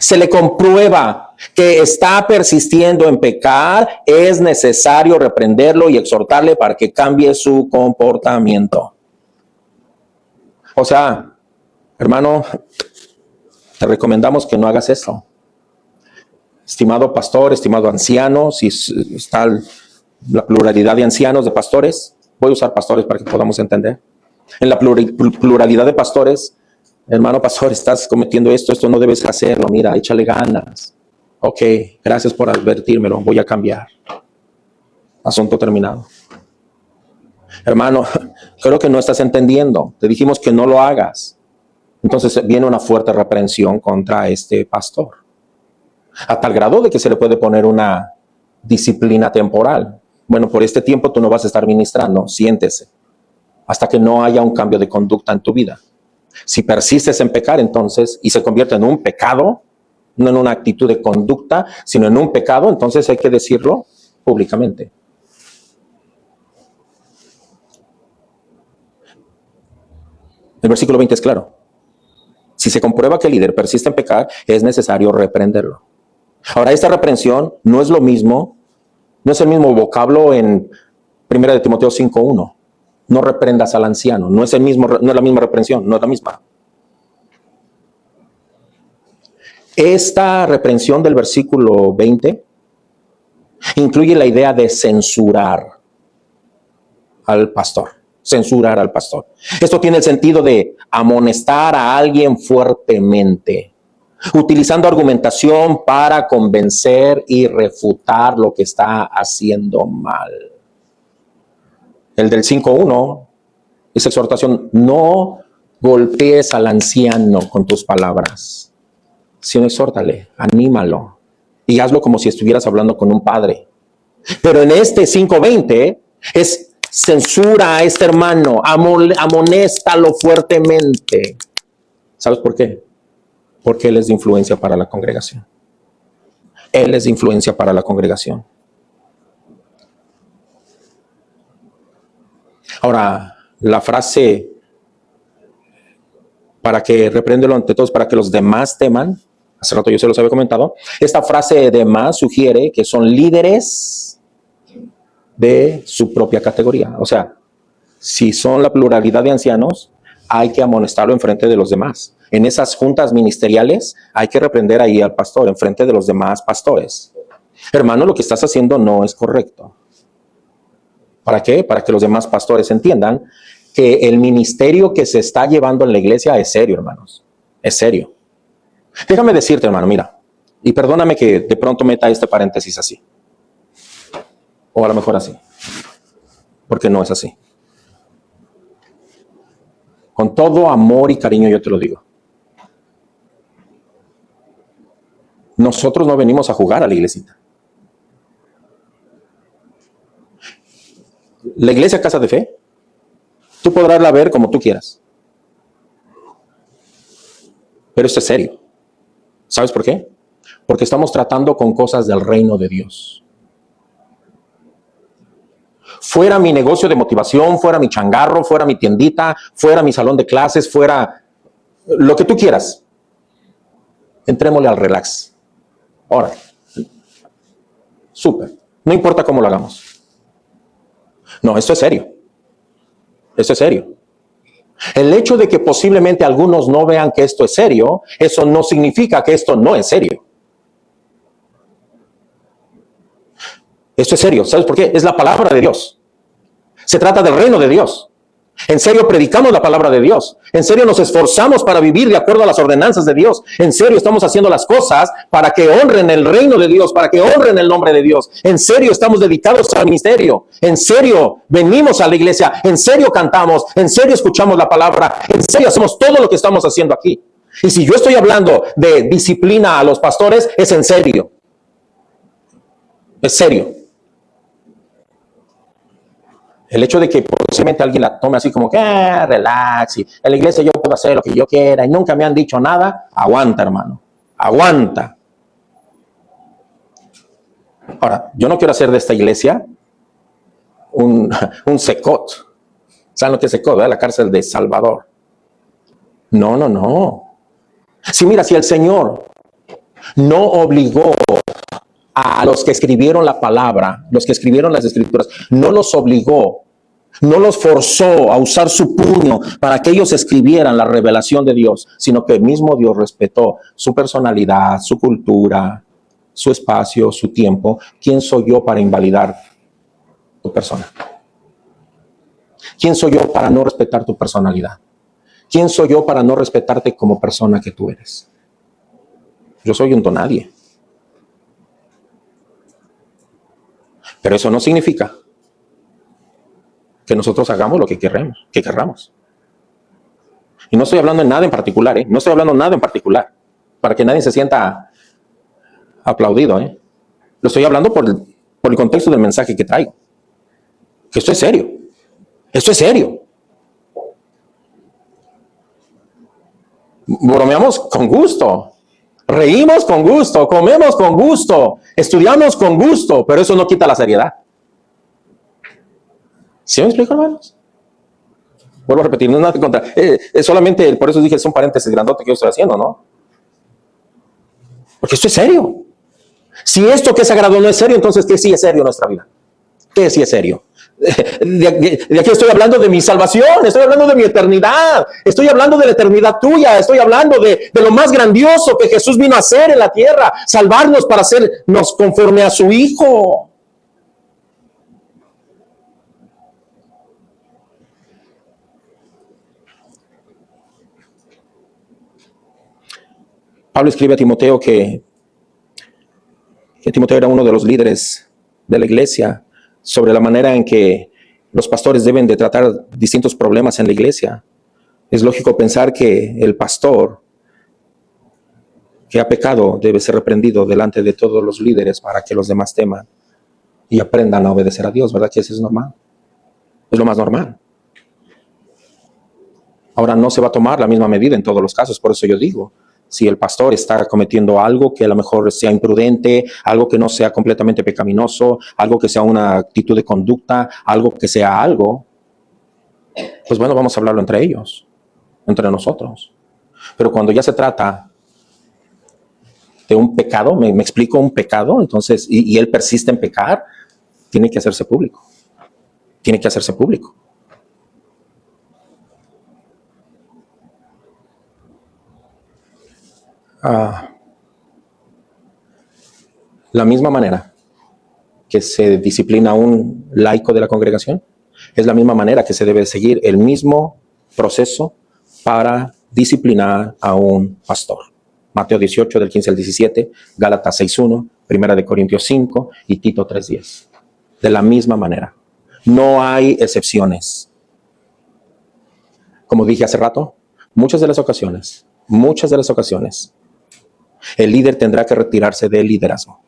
se le comprueba que está persistiendo en pecar, es necesario reprenderlo y exhortarle para que cambie su comportamiento. O sea, hermano, te recomendamos que no hagas eso. Estimado pastor, estimado anciano, si está la pluralidad de ancianos, de pastores, voy a usar pastores para que podamos entender. En la pluralidad de pastores, hermano pastor, estás cometiendo esto no debes hacerlo, mira, échale ganas. Ok, gracias por advertírmelo, voy a cambiar. Asunto terminado. Hermano, creo que no estás entendiendo. Te dijimos que no lo hagas. Entonces viene una fuerte reprensión contra este pastor, a tal grado de que se le puede poner una disciplina temporal. Bueno, por este tiempo tú no vas a estar ministrando, siéntese, hasta que no haya un cambio de conducta en tu vida. Si persistes en pecar, entonces, y se convierte en un pecado, no en una actitud de conducta, sino en un pecado, entonces hay que decirlo públicamente. El versículo 20 es claro. Si se comprueba que el líder persiste en pecar, es necesario reprenderlo. Ahora, esta reprensión no es lo mismo, no es el mismo vocablo en 1 de Timoteo 5:1. No reprendas al anciano, no es la misma reprensión, no es la misma. Esta reprensión del versículo 20 incluye la idea de censurar al pastor. Censurar al pastor. Esto tiene el sentido de amonestar a alguien fuertemente, utilizando argumentación para convencer y refutar lo que está haciendo mal. El del 5:1 es exhortación: no golpees al anciano con tus palabras, sino exhórtale, anímalo y hazlo como si estuvieras hablando con un padre. Pero en este 5:20 es censura a este hermano, amonéstalo fuertemente. ¿Sabes por qué? Porque él es de influencia para la congregación. Él es de influencia para la congregación. Ahora, la frase para que repréndelo ante todos, para que los demás teman, hace rato yo se los había comentado, esta frase demás sugiere que son líderes de su propia categoría. O sea, si son la pluralidad de ancianos, hay que amonestarlo en frente de los demás. En esas juntas ministeriales hay que reprender ahí al pastor en frente de los demás pastores. Hermano, lo que estás haciendo no es correcto. ¿Para qué? Para que los demás pastores entiendan que el ministerio que se está llevando en la iglesia es serio, hermanos. Es serio. Déjame decirte, hermano, mira, y perdóname que de pronto meta este paréntesis así. O a lo mejor así. Porque no es así. Con todo amor y cariño yo te lo digo. Nosotros no venimos a jugar a la iglesita. La iglesia Casa de Fe, tú podrás la ver como tú quieras. Pero esto es serio. ¿Sabes por qué? Porque estamos tratando con cosas del reino de Dios. Fuera mi negocio de motivación, fuera mi changarro, fuera mi tiendita, fuera mi salón de clases, fuera lo que tú quieras. Entrémosle al relax. Ahora, súper. No importa cómo lo hagamos. No, esto es serio. Esto es serio. El hecho de que posiblemente algunos no vean que esto es serio, eso no significa que esto no es serio. Esto es serio. ¿Sabes por qué? Es la palabra de Dios. Se trata del reino de Dios. En serio predicamos la palabra de Dios. En serio nos esforzamos para vivir de acuerdo a las ordenanzas de Dios. En serio estamos haciendo las cosas para que honren el reino de Dios, para que honren el nombre de Dios. En serio estamos dedicados al ministerio. En serio venimos a la iglesia. En serio cantamos. En serio escuchamos la palabra. En serio hacemos todo lo que estamos haciendo aquí. Y si yo estoy hablando de disciplina a los pastores, es en serio. Es serio. El hecho de que posiblemente alguien la tome así como que relax, y en la iglesia yo puedo hacer lo que yo quiera y nunca me han dicho nada, aguanta, hermano, aguanta. Ahora, yo no quiero hacer de esta iglesia un secot. ¿Saben lo que es secot? ¿Verdad? La cárcel de Salvador. No, no, no. Sí, mira, si el Señor no obligó a los que escribieron la palabra, los que escribieron las escrituras, no los obligó, no los forzó a usar su puño para que ellos escribieran la revelación de Dios, sino que el mismo Dios respetó su personalidad, su cultura, su espacio, su tiempo. ¿Quién soy yo para invalidar tu persona? ¿Quién soy yo para no respetar tu personalidad? ¿Quién soy yo para no respetarte como persona que tú eres? Yo soy un don nadie. Pero eso no significa que nosotros hagamos lo que querramos. Y no estoy hablando de nada en particular, ¿eh? No estoy hablando de nada en particular, para que nadie se sienta aplaudido, ¿eh? Lo estoy hablando por el contexto del mensaje que traigo. Que esto es serio. Esto es serio. Bromeamos con gusto. Reímos con gusto. Comemos con gusto. Estudiamos con gusto. Pero eso no quita la seriedad. ¿Sí me explico, hermanos? Vuelvo a repetir, no es nada en contra. Solamente, por eso dije, son paréntesis grandote que yo estoy haciendo, ¿no? Porque esto es serio. Si esto que es sagrado no es serio, entonces ¿qué sí es serio en nuestra vida? ¿Qué sí es serio? De aquí estoy hablando de mi salvación, estoy hablando de mi eternidad, estoy hablando de la eternidad tuya, estoy hablando de lo más grandioso que Jesús vino a hacer en la tierra, salvarnos para hacernos conforme a su Hijo. Pablo escribe a Timoteo que Timoteo era uno de los líderes de la iglesia, sobre la manera en que los pastores deben de tratar distintos problemas en la iglesia. Es lógico pensar que el pastor que ha pecado debe ser reprendido delante de todos los líderes para que los demás teman y aprendan a obedecer a Dios, ¿verdad que eso es normal? Es lo más normal. Ahora no se va a tomar la misma medida en todos los casos, por eso yo digo, si el pastor está cometiendo algo que a lo mejor sea imprudente, algo que no sea completamente pecaminoso, algo que sea una actitud de conducta, algo que sea algo, pues bueno, vamos a hablarlo entre ellos, entre nosotros. Pero cuando ya se trata de un pecado, me explico, un pecado, entonces, y él persiste en pecar, tiene que hacerse público. Tiene que hacerse público. La misma manera que se disciplina a un laico de la congregación, es la misma manera que se debe seguir el mismo proceso para disciplinar a un pastor. Mateo 18, del 15 al 17, Gálatas 6.1, Primera de Corintios 5 y Tito 3.10. De la misma manera. No hay excepciones. Como dije hace rato, muchas de las ocasiones, el líder tendrá que retirarse del liderazgo.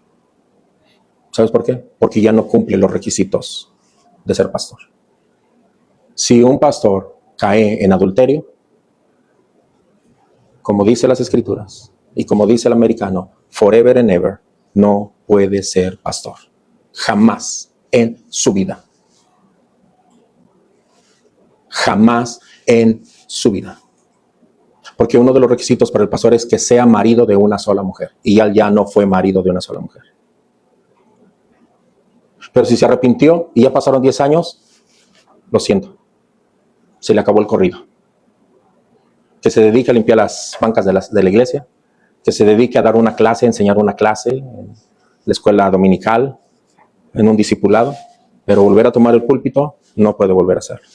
¿Sabes por qué? Porque ya no cumple los requisitos de ser pastor. Si un pastor cae en adulterio, como dice las escrituras y como dice el americano, forever and ever, no puede ser pastor. Jamás en su vida. Jamás en su vida. Porque uno de los requisitos para el pastor es que sea marido de una sola mujer. Y él ya no fue marido de una sola mujer. Pero si se arrepintió y ya pasaron 10 años, lo siento, se le acabó el corrido. Que se dedique a limpiar las bancas de la iglesia, que se dedique a dar una clase, enseñar una clase en la escuela dominical, en un discipulado, pero volver a tomar el púlpito no puede volver a hacerlo.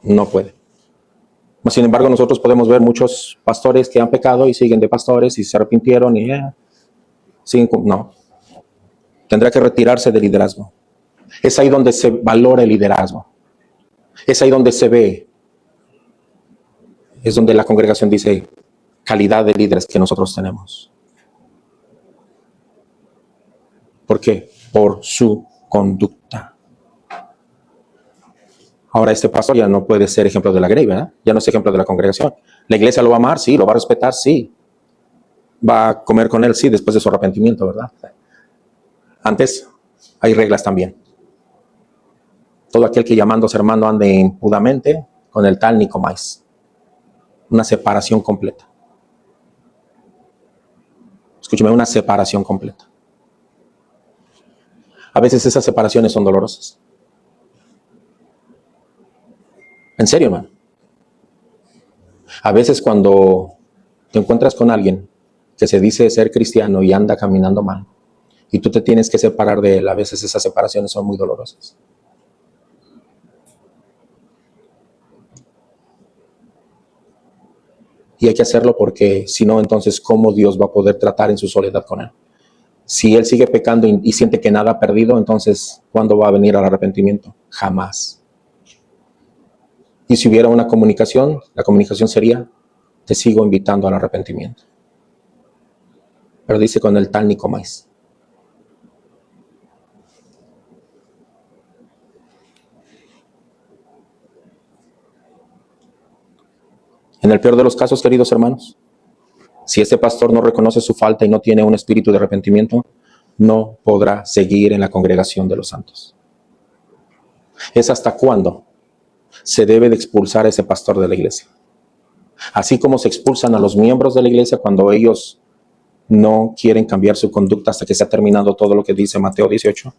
No puede. Sin embargo, nosotros podemos ver muchos pastores que han pecado y siguen de pastores y se arrepintieron y siguen. No. Tendrá que retirarse del liderazgo. Es ahí donde se valora el liderazgo. Es ahí donde se ve. Es donde la congregación dice calidad de líderes que nosotros tenemos. ¿Por qué? Por su conducta. Ahora este pastor ya no puede ser ejemplo de la grey, ¿verdad? Ya no es ejemplo de la congregación. La iglesia lo va a amar, sí. Lo va a respetar, sí. Va a comer con él, sí, después de su arrepentimiento, ¿verdad? Antes hay reglas también. Todo aquel que llamándose hermano ande impudamente, con el tal ni comáis. Una separación completa. Escúcheme, una separación completa. A veces esas separaciones son dolorosas. En serio, hermano. A veces cuando te encuentras con alguien que se dice ser cristiano y anda caminando mal, y tú te tienes que separar de él, a veces esas separaciones son muy dolorosas. Y hay que hacerlo porque si no, entonces, ¿cómo Dios va a poder tratar en su soledad con él? Si él sigue pecando y siente que nada ha perdido, entonces, ¿cuándo va a venir al arrepentimiento? Jamás. Y si hubiera una comunicación, la comunicación sería: te sigo invitando al arrepentimiento. Pero dice con el tal Nicomaís. En el peor de los casos, queridos hermanos, si este pastor no reconoce su falta y no tiene un espíritu de arrepentimiento, no podrá seguir en la congregación de los santos. Es hasta cuándo se debe de expulsar a ese pastor de la iglesia. Así como se expulsan a los miembros de la iglesia cuando ellos no quieren cambiar su conducta hasta que se ha terminado todo lo que dice Mateo 18.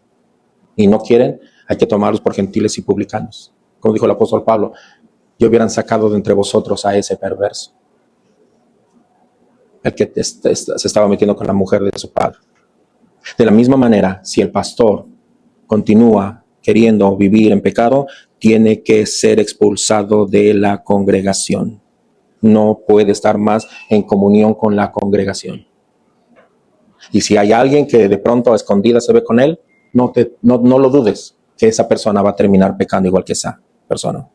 Y no quieren, hay que tomarlos por gentiles y publicanos. Como dijo el apóstol Pablo, yo hubieran sacado de entre vosotros a ese perverso, el que se estaba metiendo con la mujer de su padre. De la misma manera, si el pastor continúa queriendo vivir en pecado, tiene que ser expulsado de la congregación. No puede estar más en comunión con la congregación. Y si hay alguien que de pronto a escondidas se ve con él, no lo dudes, que esa persona va a terminar pecando igual que esa persona.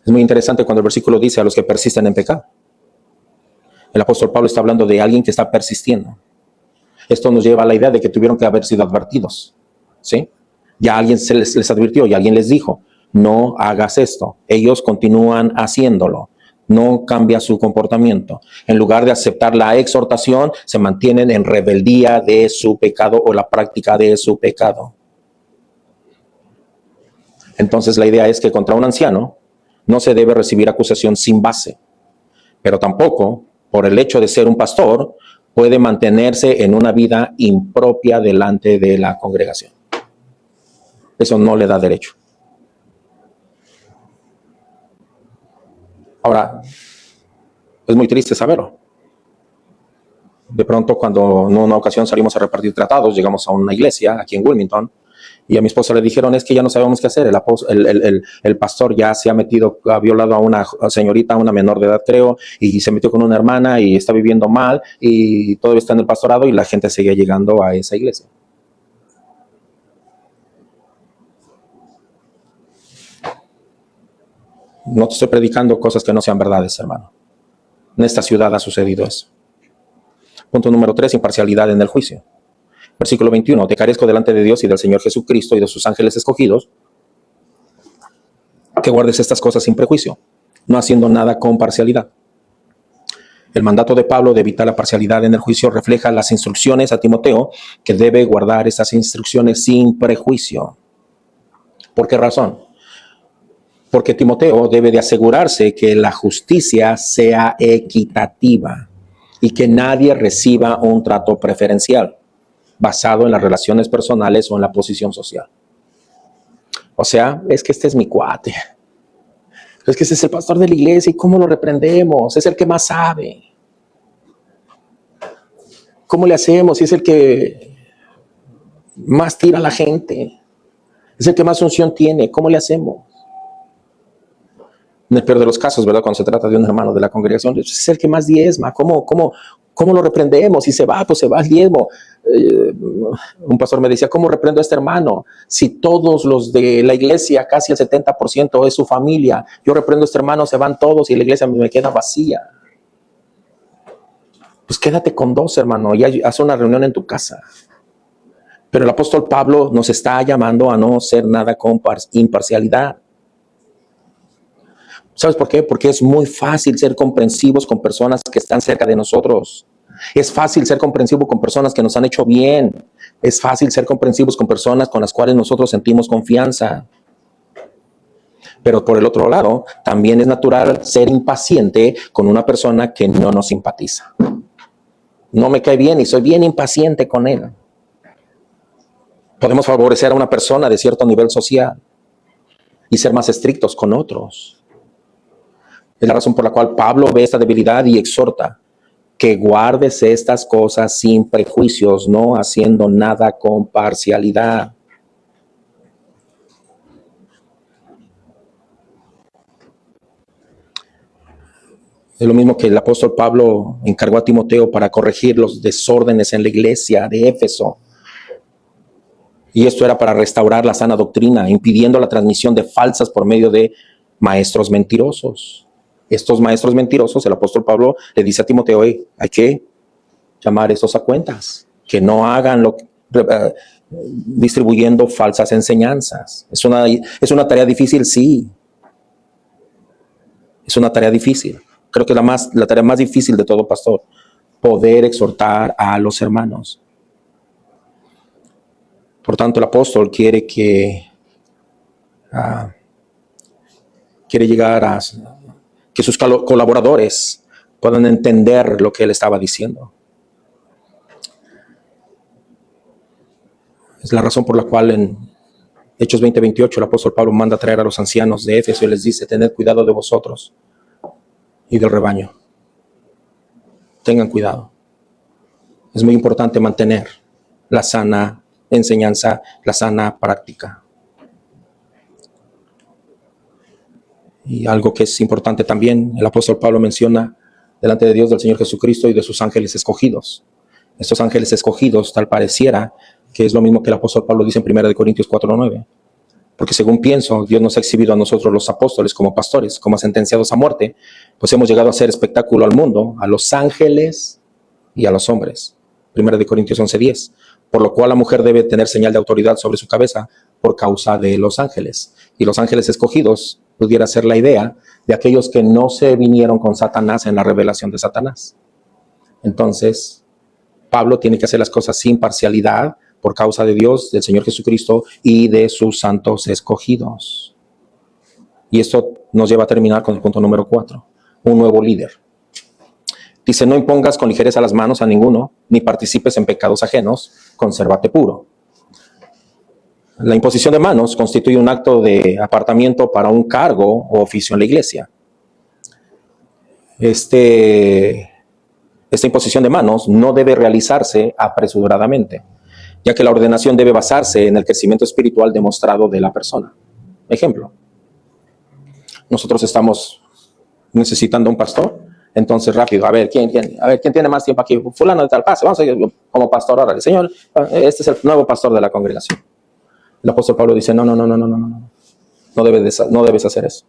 Es muy interesante cuando el versículo dice a los que persisten en pecado. El apóstol Pablo está hablando de alguien que está persistiendo. Esto nos lleva a la idea de que tuvieron que haber sido advertidos, ¿sí? Ya alguien les advirtió, y alguien les dijo, no hagas esto. Ellos continúan haciéndolo. No cambia su comportamiento. En lugar de aceptar la exhortación, se mantienen en rebeldía de su pecado o la práctica de su pecado. Entonces la idea es que contra un anciano no se debe recibir acusación sin base, pero tampoco, por el hecho de ser un pastor, puede mantenerse en una vida impropia delante de la congregación. Eso no le da derecho. Ahora, es muy triste saberlo. De pronto, cuando en una ocasión salimos a repartir tratados, llegamos a una iglesia aquí en Wilmington, y a mi esposa le dijeron, es que ya no sabemos qué hacer. El pastor ya se ha metido, ha violado a una señorita, una menor de edad creo, y se metió con una hermana y está viviendo mal, y todavía está en el pastorado, y la gente sigue llegando a esa iglesia. No te estoy predicando cosas que no sean verdades, hermano. En esta ciudad ha sucedido eso. Punto número 3, imparcialidad en el juicio. Versículo 21, te carezco delante de Dios y del Señor Jesucristo y de sus ángeles escogidos, que guardes estas cosas sin prejuicio, no haciendo nada con parcialidad. El mandato de Pablo de evitar la parcialidad en el juicio refleja las instrucciones a Timoteo, que debe guardar esas instrucciones sin prejuicio. ¿Por qué razón? Porque Timoteo debe de asegurarse que la justicia sea equitativa y que nadie reciba un trato preferencial basado en las relaciones personales o en la posición social. O sea, es que este es mi cuate. Es que ese es el pastor de la iglesia y cómo lo reprendemos. Es el que más sabe. ¿Cómo le hacemos? Si es el que más tira a la gente. Es el que más unción tiene. ¿Cómo le hacemos? En el peor de los casos, ¿verdad? Cuando se trata de un hermano de la congregación, es el que más diezma. ¿Cómo lo reprendemos? Si se va, pues se va el diezmo. Un pastor me decía, ¿cómo reprendo a este hermano? Si todos los de la iglesia, casi el 70% es su familia, yo reprendo a este hermano, se van todos y la iglesia me queda vacía. Pues quédate con 2, hermano, y haz una reunión en tu casa. Pero el apóstol Pablo nos está llamando a no hacer nada con imparcialidad. ¿Sabes por qué? Porque es muy fácil ser comprensivos con personas que están cerca de nosotros. Es fácil ser comprensivo con personas que nos han hecho bien. Es fácil ser comprensivos con personas con las cuales nosotros sentimos confianza. Pero por el otro lado, también es natural ser impaciente con una persona que no nos simpatiza. No me cae bien y soy bien impaciente con él. Podemos favorecer a una persona de cierto nivel social y ser más estrictos con otros. Es la razón por la cual Pablo ve esta debilidad y exhorta que guardes estas cosas sin prejuicios, no haciendo nada con parcialidad. Es lo mismo que el apóstol Pablo encargó a Timoteo para corregir los desórdenes en la iglesia de Éfeso. Y esto era para restaurar la sana doctrina, impidiendo la transmisión de falsas por medio de maestros mentirosos. Estos maestros mentirosos, el apóstol Pablo le dice a Timoteo, hay que llamar estos a cuentas, que no hagan lo que distribuyendo falsas enseñanzas. Es una tarea difícil, sí. Es una tarea difícil. Creo que es la tarea más difícil de todo pastor, poder exhortar a los hermanos. Por tanto, el apóstol quiere llegar a que sus colaboradores puedan entender lo que él estaba diciendo. Es la razón por la cual en Hechos 20:28 el apóstol Pablo manda a traer a los ancianos de Éfeso y les dice, tened cuidado de vosotros y del rebaño. Tengan cuidado. Es muy importante mantener la sana enseñanza, la sana práctica. Y algo que es importante también, el apóstol Pablo menciona delante de Dios, del Señor Jesucristo y de sus ángeles escogidos. Estos ángeles escogidos, tal pareciera que es lo mismo que el apóstol Pablo dice en 1 Corintios 4:9. Porque según pienso, Dios nos ha exhibido a nosotros los apóstoles como pastores, como sentenciados a muerte, pues hemos llegado a hacer espectáculo al mundo, a los ángeles y a los hombres. 1 Corintios 11:10. Por lo cual la mujer debe tener señal de autoridad sobre su cabeza por causa de los ángeles. Y los ángeles escogidos pudiera ser la idea de aquellos que no se vinieron con Satanás en la revelación de Satanás. Entonces, Pablo tiene que hacer las cosas sin parcialidad, por causa de Dios, del Señor Jesucristo y de sus santos escogidos. Y esto nos lleva a terminar con el punto número 4, un nuevo líder. Dice, no impongas con ligereza las manos a ninguno, ni participes en pecados ajenos, consérvate puro. La imposición de manos constituye un acto de apartamiento para un cargo o oficio en la iglesia. Esta imposición de manos no debe realizarse apresuradamente, ya que la ordenación debe basarse en el crecimiento espiritual demostrado de la persona. Ejemplo, nosotros estamos necesitando un pastor, entonces rápido, a ver, ¿quién tiene más tiempo aquí? Fulano de tal, pase, vamos a ir como pastor ahora. Señor, este es el nuevo pastor de la congregación. El apóstol Pablo dice, no debes hacer eso.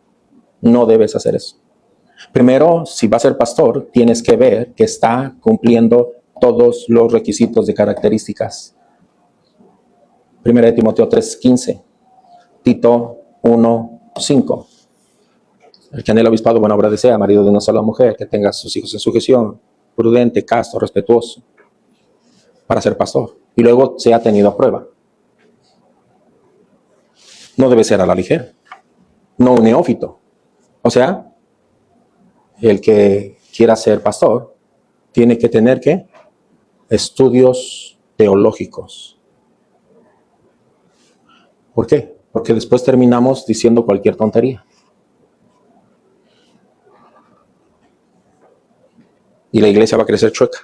No debes hacer eso. Primero, si va a ser pastor, tienes que ver que está cumpliendo todos los requisitos de características. 1 Timoteo 3:15, Tito 1:5. El que anhela obispado, buena obra desea, marido de una sola mujer, que tenga a sus hijos en sujeción, prudente, casto, respetuoso, para ser pastor. Y luego sea tenido a prueba. No debe ser a la ligera, no un neófito. O sea, el que quiera ser pastor tiene que tener ¿qué? Estudios teológicos. ¿Por qué? Porque después terminamos diciendo cualquier tontería. Y la iglesia va a crecer chueca.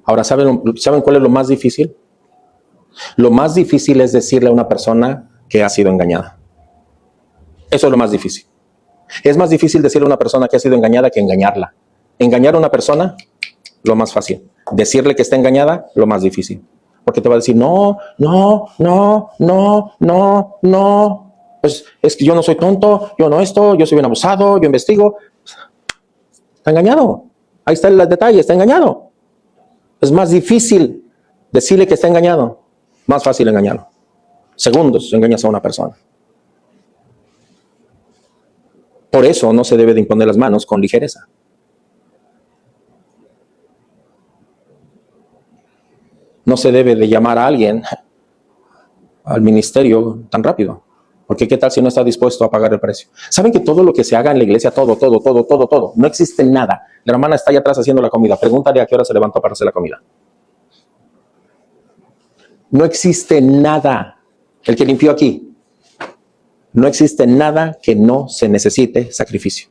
Ahora, ¿saben cuál es lo más difícil? Lo más difícil es decirle a una persona que ha sido engañada. Eso es lo más difícil. Es más difícil decirle a una persona que ha sido engañada que engañarla. Engañar a una persona, lo más fácil. Decirle que está engañada, lo más difícil. Porque te va a decir, no. Pues es que yo no soy tonto, yo no esto, yo soy bien abusado, yo investigo. Está engañado. Ahí está el detalle, está engañado. Es más difícil decirle que está engañado. Más fácil engañarlo. Segundos engañas a una persona. Por eso no se debe de imponer las manos con ligereza. No se debe de llamar a alguien al ministerio tan rápido. Porque ¿qué tal si no está dispuesto a pagar el precio? ¿Saben que todo lo que se haga en la iglesia, todo, no existe nada? La hermana está allá atrás haciendo la comida. Pregúntale a qué hora se levantó para hacer la comida. No existe nada. El que limpió aquí. No existe nada que no se necesite sacrificio.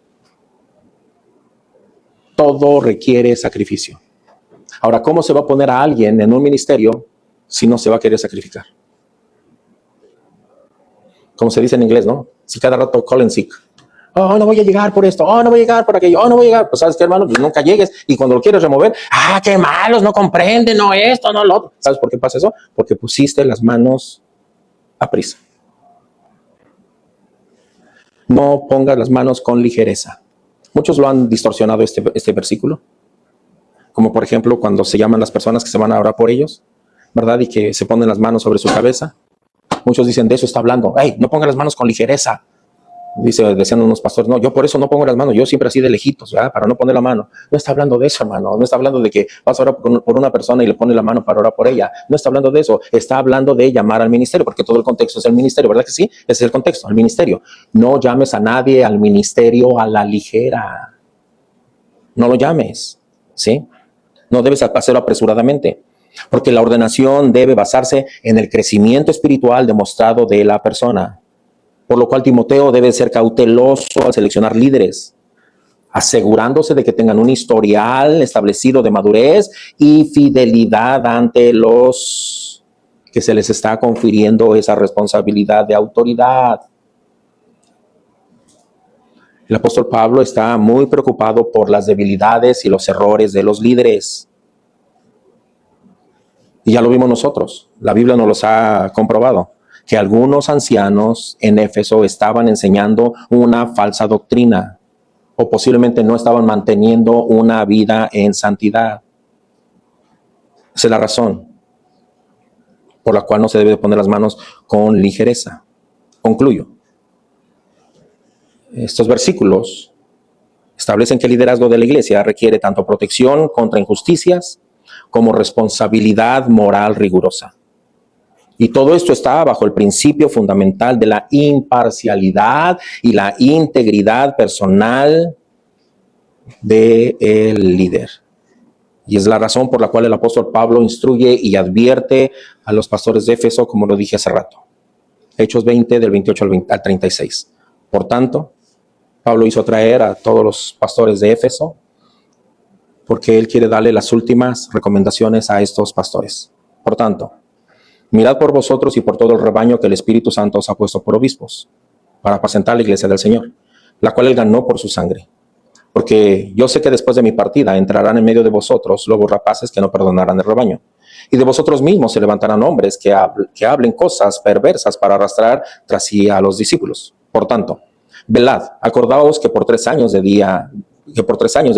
Todo requiere sacrificio. Ahora, ¿cómo se va a poner a alguien en un ministerio si no se va a querer sacrificar? Como se dice en inglés, ¿no? Si cada rato call in sick. Oh, no voy a llegar por esto. Oh, no voy a llegar por aquello. Oh, no voy a llegar. Pues, ¿sabes qué, hermano? Pues nunca llegues. Y cuando lo quieres remover, qué malos, no comprenden, no esto, no lo otro. ¿Sabes por qué pasa eso? Porque pusiste las manos a prisa. No pongas las manos con ligereza. Muchos lo han distorsionado este versículo. Como por ejemplo, cuando se llaman las personas que se van a orar por ellos, ¿verdad? Y que se ponen las manos sobre su cabeza. Muchos dicen, de eso está hablando. Hey, no pongas las manos con ligereza. Decían unos pastores, no, yo por eso no pongo las manos, yo siempre así de lejitos, ¿verdad? Para no poner la mano. No está hablando de eso, hermano. No está hablando de que vas a orar por una persona y le pones la mano para orar por ella. No está hablando de eso. Está hablando de llamar al ministerio, porque todo el contexto es el ministerio, ¿verdad que sí? Ese es el contexto, el ministerio. No llames a nadie al ministerio a la ligera. No lo llames, ¿sí? No debes hacerlo apresuradamente, porque la ordenación debe basarse en el crecimiento espiritual demostrado de la persona. Por lo cual Timoteo debe ser cauteloso al seleccionar líderes, asegurándose de que tengan un historial establecido de madurez y fidelidad ante los que se les está confiriendo esa responsabilidad de autoridad. El apóstol Pablo está muy preocupado por las debilidades y los errores de los líderes. Y ya lo vimos nosotros, la Biblia nos los ha comprobado, que algunos ancianos en Éfeso estaban enseñando una falsa doctrina o posiblemente no estaban manteniendo una vida en santidad. Esa es la razón por la cual no se debe poner las manos con ligereza. Concluyo. Estos versículos establecen que el liderazgo de la iglesia requiere tanto protección contra injusticias como responsabilidad moral rigurosa. Y todo esto está bajo el principio fundamental de la imparcialidad y la integridad personal del líder. Y es la razón por la cual el apóstol Pablo instruye y advierte a los pastores de Éfeso, como lo dije hace rato. Hechos 20, del 28 al 36. Por tanto, Pablo hizo traer a todos los pastores de Éfeso porque él quiere darle las últimas recomendaciones a estos pastores. Por tanto, mirad por vosotros y por todo el rebaño que el Espíritu Santo os ha puesto por obispos, para apacentar la iglesia del Señor, la cual él ganó por su sangre. Porque yo sé que después de mi partida entrarán en medio de vosotros lobos rapaces que no perdonarán el rebaño. Y de vosotros mismos se levantarán hombres que hablen cosas perversas para arrastrar tras sí a los discípulos. Por tanto, velad, acordaos que por 3 años de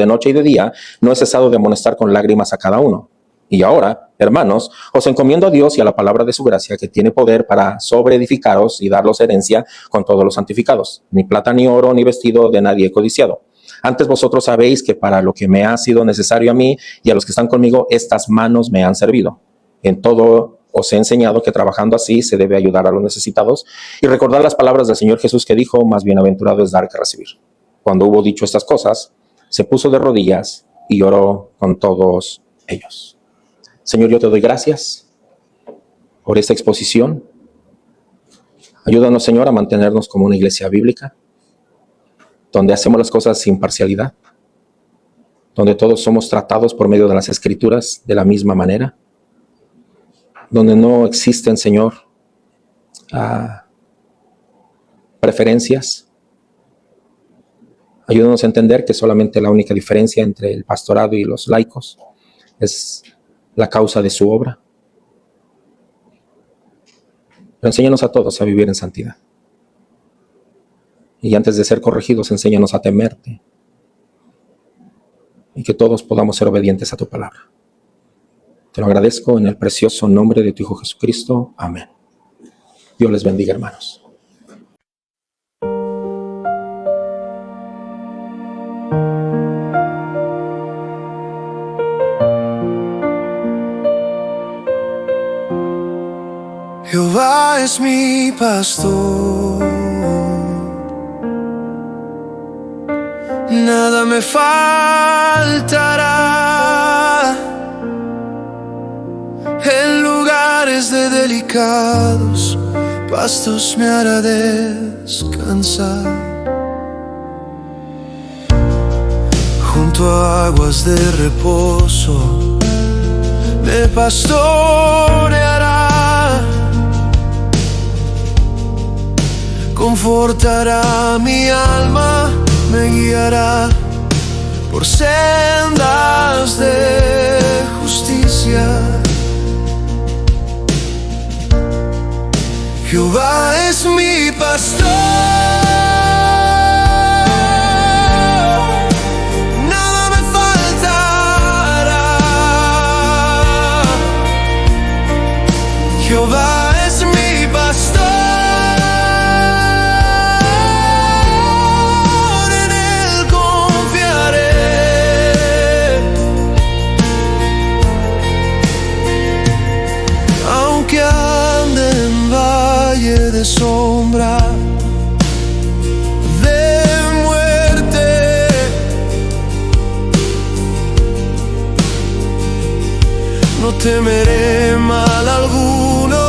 noche y de día no he cesado de amonestar con lágrimas a cada uno. Y ahora, hermanos, os encomiendo a Dios y a la palabra de su gracia, que tiene poder para sobreedificaros y daros herencia con todos los santificados. Ni plata, ni oro, ni vestido de nadie he codiciado. Antes vosotros sabéis que para lo que me ha sido necesario a mí y a los que están conmigo, estas manos me han servido. En todo os he enseñado que trabajando así se debe ayudar a los necesitados y recordar las palabras del Señor Jesús que dijo, más bienaventurado es dar que recibir. Cuando hubo dicho estas cosas, se puso de rodillas y lloró con todos ellos. Señor, yo te doy gracias por esta exposición. Ayúdanos, Señor, a mantenernos como una iglesia bíblica, donde hacemos las cosas sin parcialidad, donde todos somos tratados por medio de las Escrituras de la misma manera, donde no existen, Señor, preferencias. Ayúdanos a entender que solamente la única diferencia entre el pastorado y los laicos es la causa de su obra. Pero enséñanos a todos a vivir en santidad. Y antes de ser corregidos, enséñanos a temerte. Y que todos podamos ser obedientes a tu palabra. Te lo agradezco en el precioso nombre de tu Hijo Jesucristo. Amén. Dios les bendiga, hermanos. Jehová es mi pastor, nada me faltará. En lugares de delicados pastos me hará descansar. Junto a aguas de reposo me pastoreará. confortará mi alma, me guiará por sendas de justicia. Jehová es mi pastor, nada me faltará. Jehová es mi pastor, en él confiaré. Aunque ande en valle de sombra de muerte, no temeré mal alguno,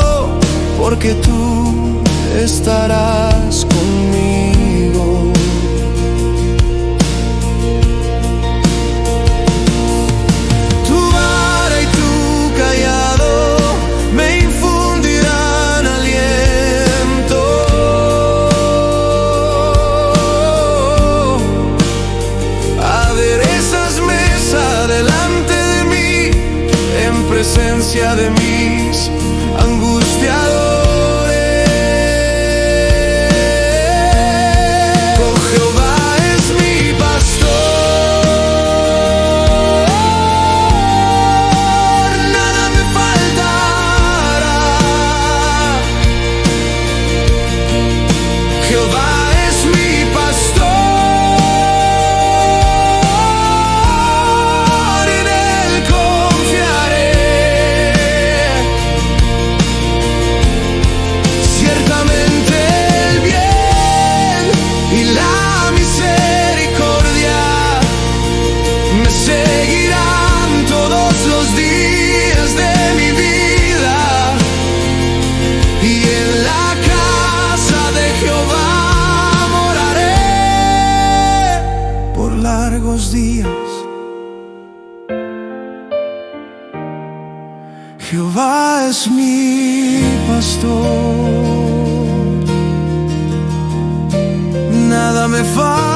porque tú estarás conmigo. Tu vara y tu cayado me infundirán aliento. Aderezas mesa delante de mí, en presencia de mis angustiadores. Oh, Jehová es mi pastor, nada me faltará. Jehová es mi pastor, en él confiaré. Ciertamente el bien y la misericordia me seguirán todos los días de mi vida, y en la casa de Jehová moraré por largos días. Jehová es mi pastor, nada me falta.